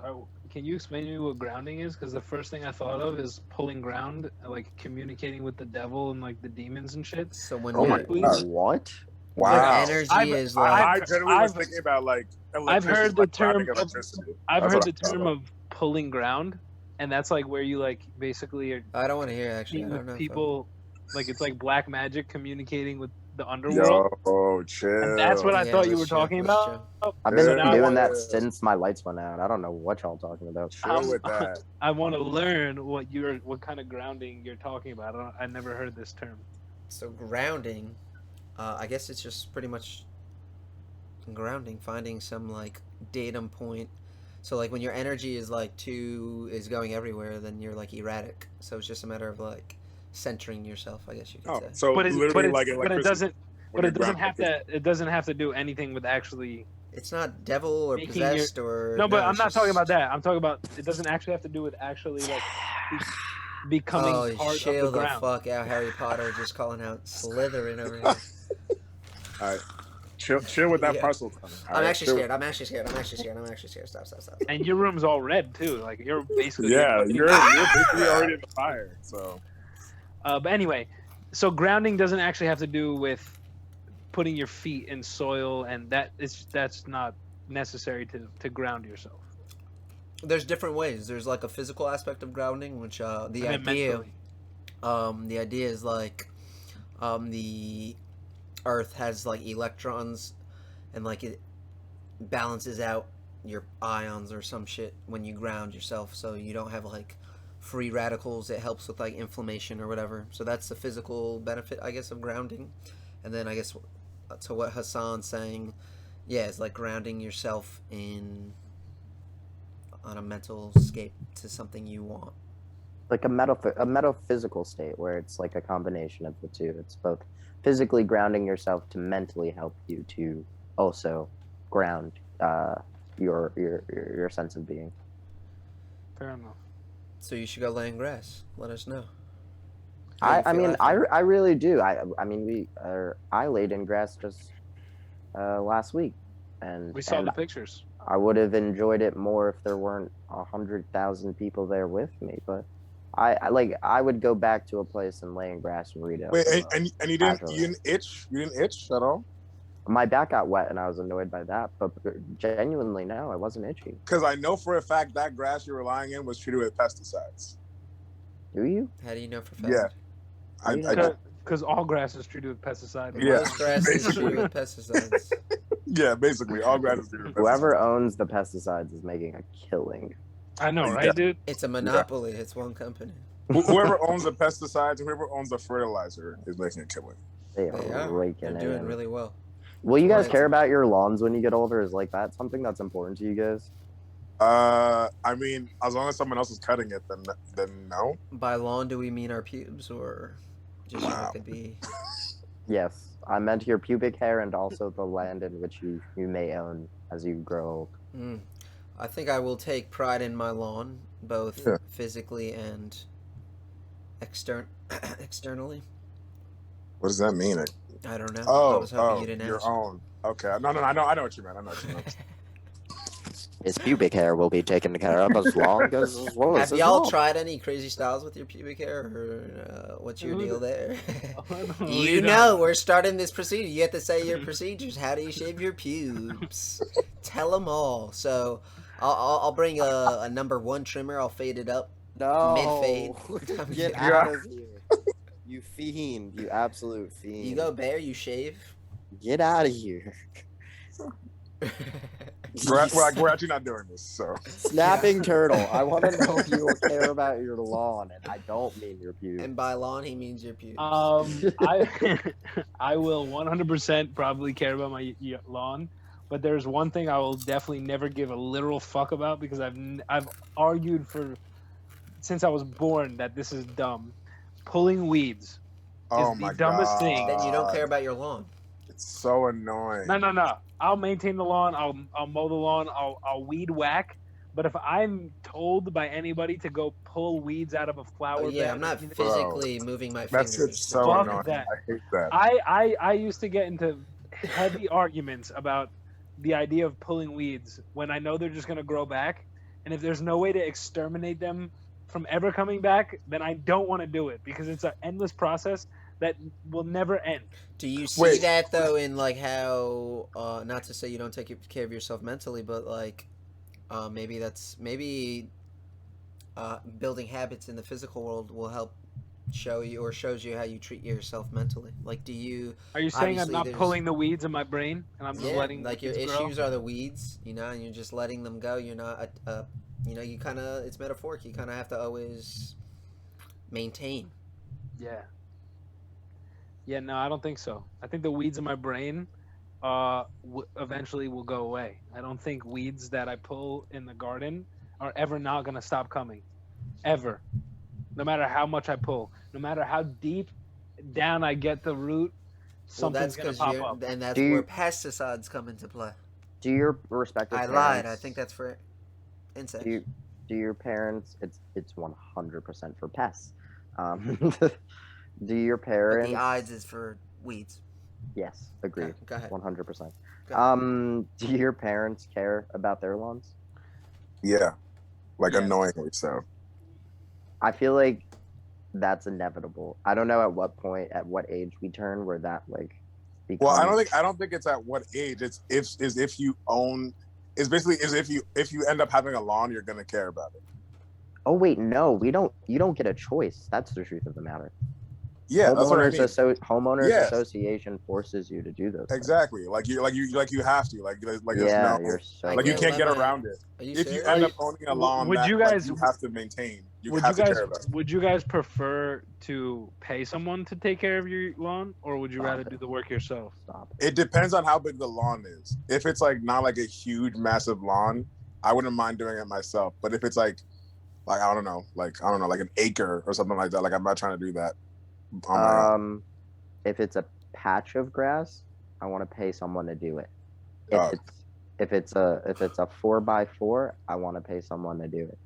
Can you explain to me what grounding is? Because the first thing I thought of is pulling ground, like communicating with the devil and like the demons and shit. So when oh my your- please. what? your Wow. energy is like I generally was I've- thinking about like I've heard the like grounding term- electricity. I've That's heard what the I thought term of. of pulling ground, and that's like where you like basically are I don't want to hear it, actually. I meeting don't know. with if I- people. Like it's like black magic communicating with the underworld. Yo, chill. And that's what I Yeah, thought you let's were chill, talking let's about. I've Yeah. been now I doing want- that since my lights went out. I don't know what y'all talking about. Chill with that. I want to learn what kind of grounding you're talking about. I never heard this term. So grounding, I guess it's just pretty much grounding, finding some like datum point. So like when your energy is is going everywhere, then you're like erratic. So it's just a matter of like centering yourself, I guess you could Oh, say. so But literally like it electricity. doesn't. when But you're it doesn't grounded. have to. It doesn't have to do anything with actually. It's not devil or Making possessed or No, but I'm it's not talking just- about that. I'm talking about it doesn't actually have to do with actually like becoming Oh, part chill of the the ground. fuck out, Harry Potter, just calling out Slytherin over here. All right, chill with that Yeah. parcel. All I'm right, actually chill. scared. I'm actually scared. Stop. And your room's all red too. Like you're basically. Yeah, you're basically already in the fire. So But anyway, so grounding doesn't actually have to do with putting your feet in soil, and that's not necessary to ground yourself. There's different ways. There's like a physical aspect of grounding, which And then mentally. the idea is like, the Earth has like electrons, and like it balances out your ions or some shit when you ground yourself, so you don't have like free radicals. It helps with like inflammation or whatever. So that's the physical benefit, I guess, of grounding. And then I guess to what Hassan's saying, yeah, it's like grounding yourself on a mental scape to something you want. Like a metaphysical state where it's like a combination of the two. It's both physically grounding yourself to mentally help you to also ground your sense of being. Fair enough. So you should go lay in grass. Let us know. I mean, I really do. I mean, I laid in grass just last week, and We saw and the pictures. I would have enjoyed it more if there weren't 100,000 people there with me. But I would go back to a place and lay in grass and read it. wait, and you didn't itch? You didn't itch at all? My back got wet and I was annoyed by that, but genuinely, no, I wasn't itchy. Because I know for a fact that grass you were lying in was treated with pesticides. Do you? How do you know for fact? Yeah. I Because all grass is treated with pesticide. Yeah. Most grass is treated with pesticides. yeah, basically all grass is treated with Whoever pesticides. owns the pesticides is making a killing. I know, right, Yeah. dude? It's a monopoly. It's one company. Whoever owns the pesticides, whoever owns the fertilizer is making a killing. They They are are. raking They're it doing in. really well. Will you guys Right. care about your lawns when you get older? Is like that something that's important to you guys? I mean, as long as someone else is cutting it, then no. By lawn, do we mean our pubes or just Wow. what could be? Yes, I meant your pubic hair and also the land in which you may own as you grow old. Mm. I think I will take pride in my lawn, both Yeah. physically and externally. What does that mean? I don't know. I Oh, was hoping you didn't your ask. own. Okay. No, I know what you meant. I know what you meant. His pubic hair will be taken care of as long as well as Have his y'all lawn. tried any crazy styles with your pubic hair, or what's your deal there? Who You you know, talking we're starting this procedure. You have to say your procedures. How do you shave your pubes? Tell them all. So, I'll bring a number one trimmer. I'll fade it up, mid fade. No, I'm get kidding. out Yeah. of here, you fiend! You absolute fiend! You go bare, you shave. Get out of here! We're actually not doing this. So Snapping Yeah. turtle. I want to know if you care about your lawn, and I don't mean your pubes. And by lawn, he means your pubes. I I will 100% probably care about my lawn, but there's one thing I will definitely never give a literal fuck about because I've argued for since I was born that this is dumb. Pulling weeds oh is the my dumbest thing. Then you don't care God. about your lawn. It's so annoying. No. I'll maintain the lawn. I'll mow the lawn. I'll weed whack. But if I'm told by anybody to go pull weeds out of a flower Oh yeah, bed, I'm or not anything, physically moving my That fingers. shit's to so do Fuck annoying. anything. that. I hate that. I used to get into heavy arguments about the idea of pulling weeds when I know they're just gonna grow back, and if there's no way to exterminate them from ever coming back, then I don't want to do it because it's an endless process that will never end. Do you see Wait. that though in like how not to say you don't take care of yourself mentally, but like maybe building habits in the physical world will help show you or shows you how you treat yourself mentally. Like, do you Are you saying I'm obviously not there's pulling the weeds in my brain and I'm just yeah letting like the your weeds grow? issues are the weeds, you know, and you're just letting them go. You're not you know, you kind of it's metaphoric. You kind of have to always maintain. Yeah. Yeah, no, I don't think so. I think the weeds in my brain eventually will go away. I don't think weeds that I pull in the garden are ever not going to stop coming. Ever. No matter how much I pull, no matter how deep down I get the root, Well, that's something's going to because pop you're up. and that's Do where you- pesticides come into play. Do your respective I parents? lied. I think that's for insects. Do your parents? It's 100% for pests. Do your But parents? the ides is for weeds. Yes, agreed. Okay, go ahead. 100%. Go ahead. Do your parents care about their lawns? Yeah. Like Yes. annoyingly so. I feel like that's inevitable. I don't know at what point, at what age we turn where that like becomes. Well, I don't think it's at what age. It's if you own. It's basically is if you end up having a lawn, you're gonna care about it. Oh wait, no, we don't. You don't get a choice. That's the truth of the matter. Yeah, that's what I Homeowners mean. homeowners Yes. association forces you to do those things. Exactly. Like you have to. Like there's Yeah, no. you're so. I Like you can't can't get let my- around it. Are you If you serious? end up owning a lawn, Would that, you like, guys- you have to maintain. You Would have you to guys care about it. would you guys prefer to pay someone to take care of your lawn, or would you Stop rather it. do the work yourself? Stop. It depends on how big the lawn is. If it's like not like a huge, massive lawn, I wouldn't mind doing it myself. But if it's like I don't know, like an acre or something like that, like I'm not trying to do that on my own. If it's a patch of grass, I want to pay someone to do it. Oh. If it's a 4x4, I want to pay someone to do it.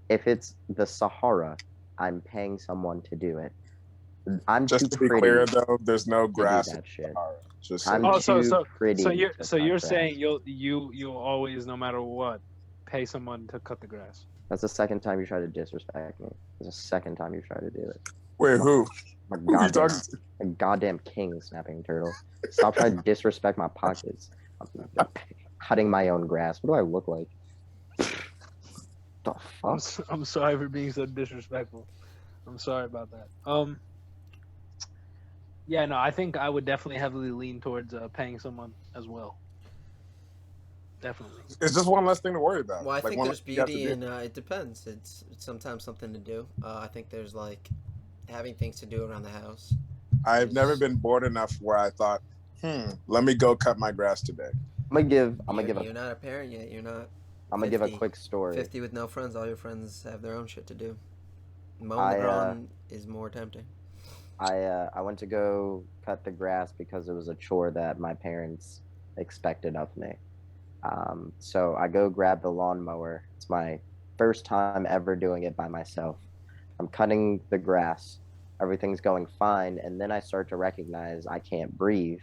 If it's the Sahara, I'm paying someone to do it. I'm Just too to be pretty clear, though, there's no to do grass in that shit. Sahara. Just I'm Oh, too so pretty. you're to so cut you're grass. saying you'll always, no matter what, pay someone to cut the grass. That's the second time you try to disrespect me. That's the second time you try to do it. wait, who? I'm Who are you goddamn, talking to? a goddamn king, snapping turtle. Stop trying to disrespect my pockets. I'm cutting my own grass. What do I look like? The fuck? I'm sorry for being so disrespectful. I'm sorry about that. Yeah, no, I think I would definitely heavily lean towards paying someone as well. Definitely. It's just one less thing to worry about. Well, I Like, think one there's less thing you have to beauty do. in it depends. It's sometimes something to do. I think there's like having things to do around the house. I've never been bored enough where I thought, let me go cut my grass today. I'm gonna give You're not a parent yet. You're not. I'm gonna give a 50. quick story. 50 with no friends. All your friends have their own shit to do. Mowing I, the lawn is more tempting. I went to go cut the grass because it was a chore that my parents expected of me. So I go grab the lawnmower. It's my first time ever doing it by myself. I'm cutting the grass. Everything's going fine, and then I start to recognize I can't breathe,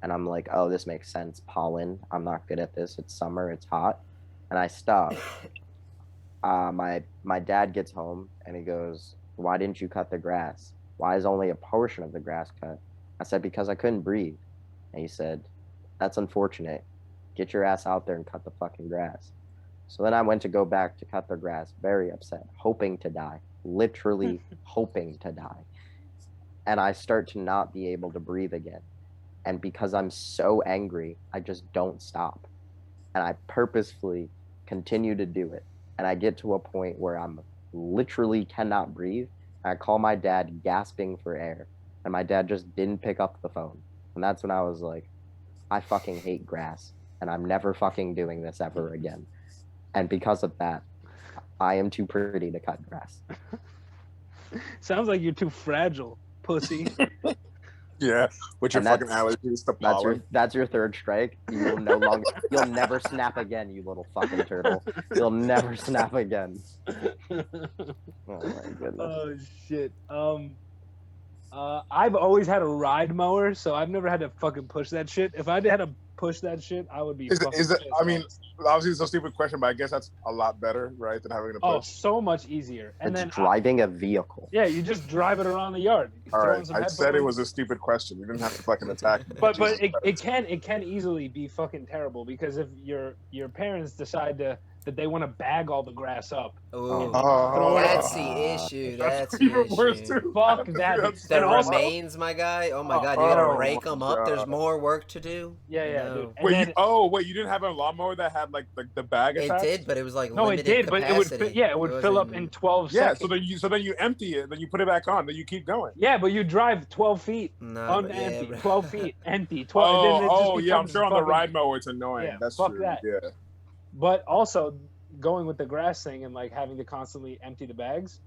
and I'm like, "Oh, this makes sense. Pollen. I'm not good at this. It's summer. It's hot," and I stop. My dad gets home and he goes, "Why didn't you cut the grass? Why is only a portion of the grass cut?" I said, "Because I couldn't breathe." And he said, "That's unfortunate. Get your ass out there and cut the fucking grass." So then I went to go back to cut the grass, very upset, hoping to die, literally hoping to die. And I start to not be able to breathe again. And because I'm so angry, I just don't stop. And I purposefully continue to do it. And I get to a point where I'm literally cannot breathe. I call my dad gasping for air. And my dad just didn't pick up the phone. And that's when I was like, I fucking hate grass. And I'm never fucking doing this ever again. And because of that, I am too pretty to cut grass. Sounds like you're too fragile, pussy. Yeah, with your And fucking that's- allergies to pollen. That's your third strike. You'll no longer you'll never snap again, you little fucking turtle. You'll never snap again. Oh my goodness. Oh shit. I've always had a ride mower, so I've never had to fucking push that shit. If I had to push that shit, I would be. Is it? pissed I mean, off. obviously it's a stupid question, but I guess that's a lot better, right, than having to Oh, push. so much easier. And It's then driving a vehicle. yeah, you just drive it around the yard. You All throw in right, some I said it headphones. was a stupid question. You didn't have to fucking attack me. But Jesus it Christ. can easily be fucking terrible because if your parents decide that they want to bag all the grass up, Ooh, Oh, that's the issue. That's the even worse issue. too. fuck that. That's The And also- remains, my guy. Oh my Oh, god, you gotta oh rake my them up. There's God. more work to do. Yeah, No. dude. And Wait, then, you didn't have a lawnmower that had like the bag It attached? did, but it was like no, it limited did, but capacity. it would fill up wasn't- in 12 Yeah, seconds. so then you empty it, then you put it back on, then you keep going. Yeah, but you drive 12 feet No, but unempty, yeah, bro. 12 feet empty, 12. then it just Yeah, I'm becomes sure on the fucking- ride mower it's annoying. Yeah, That's fuck true. that. Yeah. But also going with the grass thing and like having to constantly empty the bags,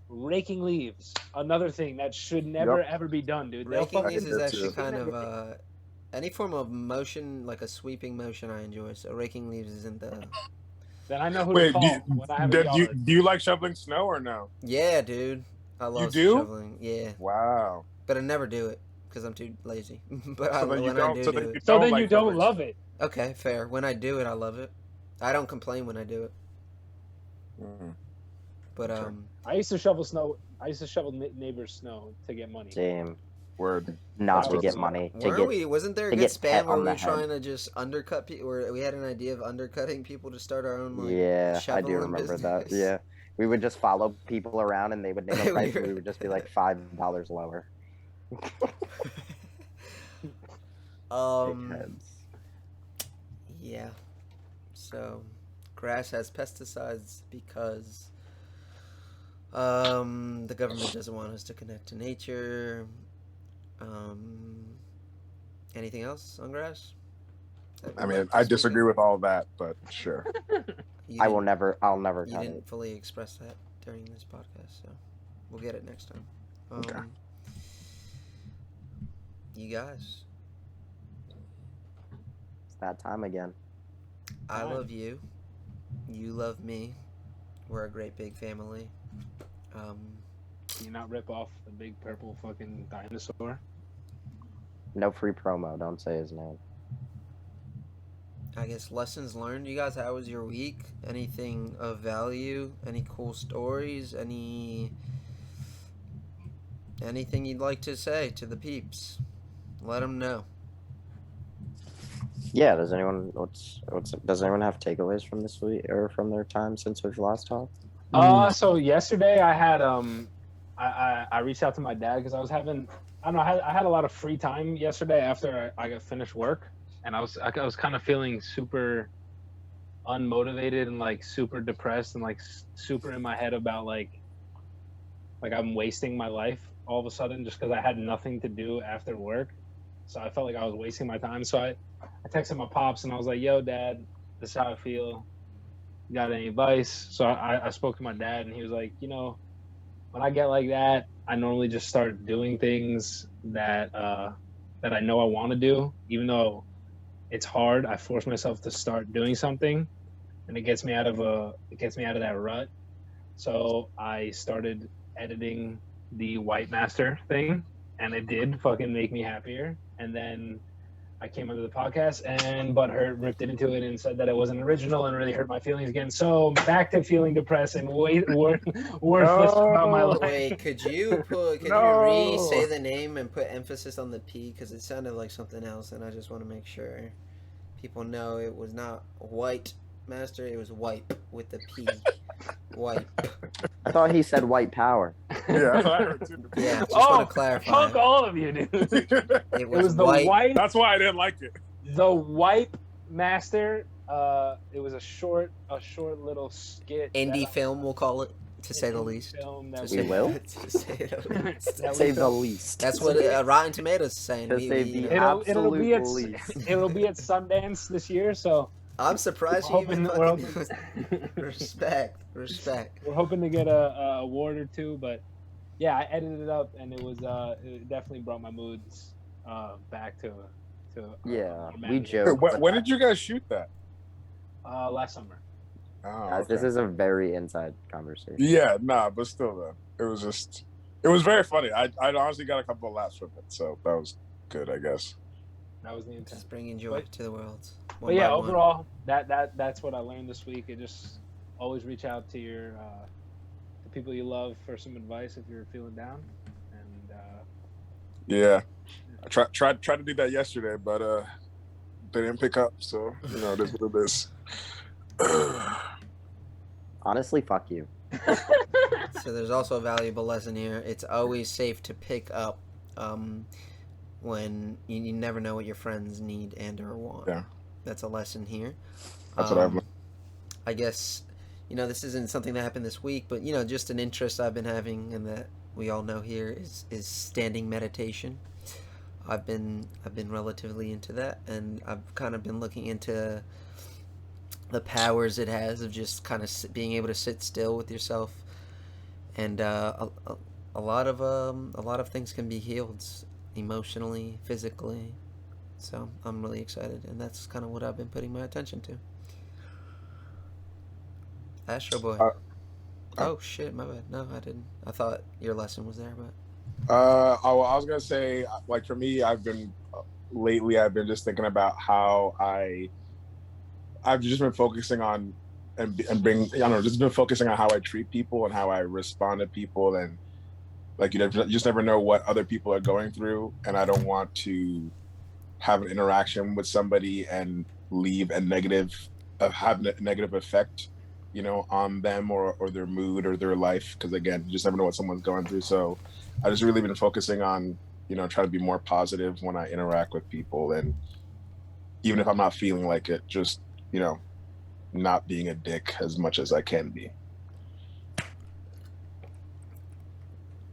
raking leaves, another thing that should never ever be done, dude. They'll Raking fucking- leaves is that actually too. kind of any form of motion, like a sweeping motion, I enjoy. So raking leaves isn't the. Then I know who Wait, to call when I have a yard. do you like shoveling snow or no? Yeah, dude. I love do? shoveling. Yeah, Wow. but I never do it because I'm too lazy. But So then you when I don't. do So do then it. you So don't then like you don't shoveling love it. Okay, fair. When I do it, I love it. I don't complain when I do it. snow? But Sure. I used to shovel snow. I used to shovel neighbors' snow to get money. Same. Word. Not That's to get awesome. money. To weren't get we? Wasn't there a to good get span pet where on we the were trying head. to just undercut people? Where we had an idea of undercutting people to start our own like yeah, I do shoveling remember that. business? Yeah. We would just follow people around and they would name a price and we would just be like $5 lower. Dickheads. Yeah. So, grass has pesticides because the government doesn't want us to connect to nature. Anything else on grass? I mean, I disagree with all that, but sure. I'll never You cut didn't it. fully express that during this podcast, so we'll get it next time. Okay. You guys, It's that time again. I Alright. love you. You love me. We're a great big family. Can you not rip off the big purple fucking dinosaur? No free promo. Don't say his name. I guess lessons learned. You guys, how was your week? Anything of value? Any cool stories? Anything you'd like to say to the peeps? Let them know. Yeah. Does anyone have takeaways from this week or from their time since we've last talked? So yesterday I had I reached out to my dad because I was having I had a lot of free time yesterday after I got finished work, and I was kind of feeling super unmotivated and like super depressed and like super in my head about like I'm wasting my life all of a sudden just because I had nothing to do after work. So I felt like I was wasting my time. So I texted my pops and I was like, "Yo, Dad, this is how I feel. Got any advice?" So I spoke to my dad and he was like, "You know, when I get like that, I normally just start doing things that that I know I want to do, even though it's hard. I force myself to start doing something, and it gets me out of that rut. So I started editing the White Master thing, and it did fucking make me happier. And then I came onto the podcast, and Butthurt ripped into it and said that it wasn't original and really hurt my feelings again. So back to feeling depressed and worthless about my No. life. Wait, could you No. re-say the name and put emphasis on the P, because it sounded like something else, and I just want to make sure people know it was not White Master, it was wipe with the P. Wipe. I thought he said white power. Yeah, that's what I heard too. Yeah, just Oh, want to clarify. fuck all of you, dude. It It was the white. white, That's why I didn't like it. the Wipe Master. It was a short little skit. Indie that- film, we'll call it, to say the indie least. Film To that We say- will? to say the least. That Say we the film. least. That's what Rotten Tomatoes is saying. To say you the know. It'll be at absolute least. it'll be at Sundance this year, so I'm surprised you we're even hoping- fucking... Respect. we're hoping to get a award or two. But yeah, I edited it up, and it definitely brought my moods back to Yeah, we humanity. joke. When did you guys shoot that? Last summer. Oh, This okay. is a very inside conversation. Yeah, nah, but still, though, it was very funny. I honestly got a couple of laughs from it, so that was good, I guess. That was the intent. Just bringing joy But- to the world. But yeah, overall, that's what I learned this week. It just always reach out to your the people you love for some advice if you're feeling down. And Yeah, I tried to do that yesterday, but they didn't pick up. So it is what it is. Honestly, fuck you. So there's also a valuable lesson here. It's always safe to pick up when you never know what your friends need and or want. Yeah. That's a lesson here. That's what I've learned. I guess, this isn't something that happened this week, but, just an interest I've been having and that we all know here is standing meditation. I've been relatively into that, and I've kind of been looking into the powers it has of just kind of being able to sit still with yourself, and a lot of things can be healed emotionally, physically. So I'm really excited, and that's kind of what I've been putting my attention to. Astro Boy. Oh shit, my bad. No, I didn't. I thought your lesson was there, but I was gonna say, like, for me, I've been just thinking about how I've just been focusing on and being, I don't know, just been focusing on how I treat people and how I respond to people, and like, you just never know what other people are going through, and I don't want to have an interaction with somebody and leave have a negative effect, on them or their mood or their life, because again, you just never know what someone's going through. So I just really been focusing on try to be more positive when I interact with people, and even if I'm not feeling like it, just not being a dick as much as I can be.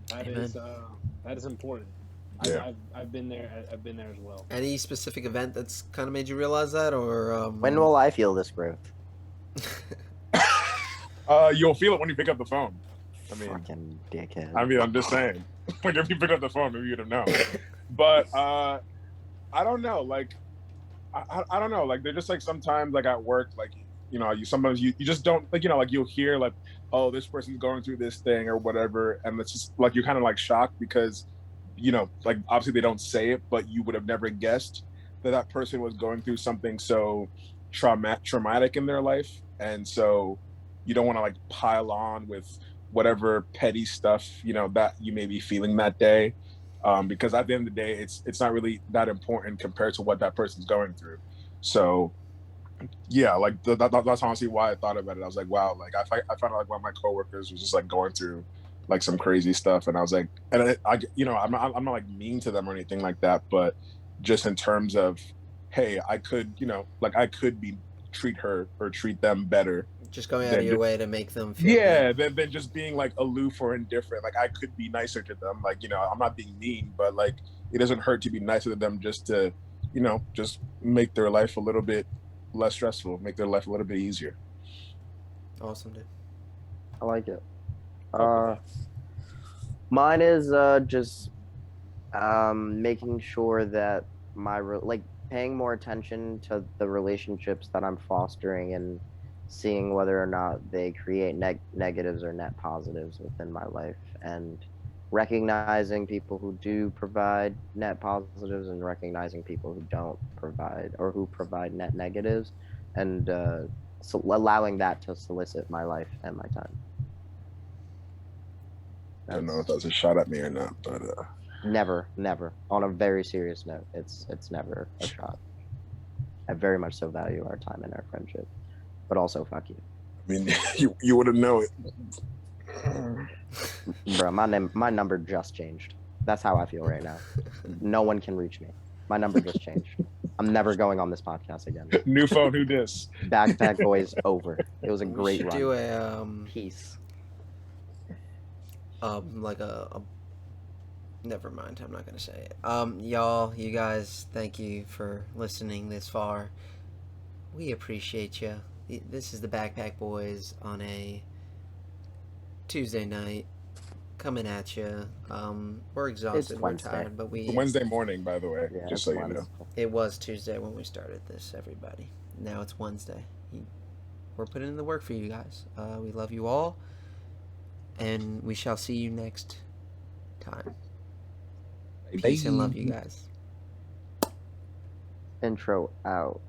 that Amen. That is important. Yeah. I've been there. I've been there as well. any specific event that's kind of made you realize that, or When will I feel this growth? You'll feel it when you pick up the phone. Fucking dickhead. I'm just saying. Like, if you pick up the phone, maybe you'd have known. But I don't know. Like, I don't know. Like, they're just like sometimes, like at work, like sometimes you just don't like you'll hear like, oh, this person's going through this thing or whatever, and it's just like you're kind of like shocked because like obviously they don't say it, but you would have never guessed that person was going through something so traumatic in their life, and so you don't want to like pile on with whatever petty stuff that you may be feeling that day, because at the end of the day, it's not really that important compared to what that person's going through. So yeah, like that's honestly why I thought about it. I was like, wow, like I found out like one of my coworkers was just like going through like some crazy stuff, and I was like, and I'm not like mean to them or anything like that, but just in terms of, hey, I could treat her or treat them better. just going out of your way to make them feel Yeah, than just being like aloof or indifferent. Like, I could be nicer to them. Like, I'm not being mean, but like it doesn't hurt to be nicer to them just to, just make their life a little bit less stressful, make their life a little bit easier. Awesome, dude. I like it. Mine is just making sure that like paying more attention to the relationships that I'm fostering and seeing whether or not they create negatives or net positives within my life, and recognizing people who do provide net positives and recognizing people who don't provide or who provide net negatives, and so allowing that to solicit my life and my time. I don't know if that's a shot at me or not, but Never. On a very serious note, it's never a shot. I very much so value our time and our friendship, but also fuck you, I mean, you wouldn't know it. bro. My number just changed. That's how I feel right now. No one can reach me. My number just changed. I'm never going on this podcast again. New phone, who dis? Backpack Boys over. It was a We great should run. do a Peace. like a never mind, I'm not gonna say it. Y'all, you guys, thank you for listening this far. We appreciate you. This is the Backpack Boys on a Tuesday night, coming at you. We're exhausted, It's we're Wednesday. tired, but Wednesday morning, by the way, Yeah, just so you know. it was Tuesday when we started this, everybody. Now it's Wednesday. We're putting in the work for you guys. We love you all, and we shall see you next time. Peace and love, you guys. Intro out.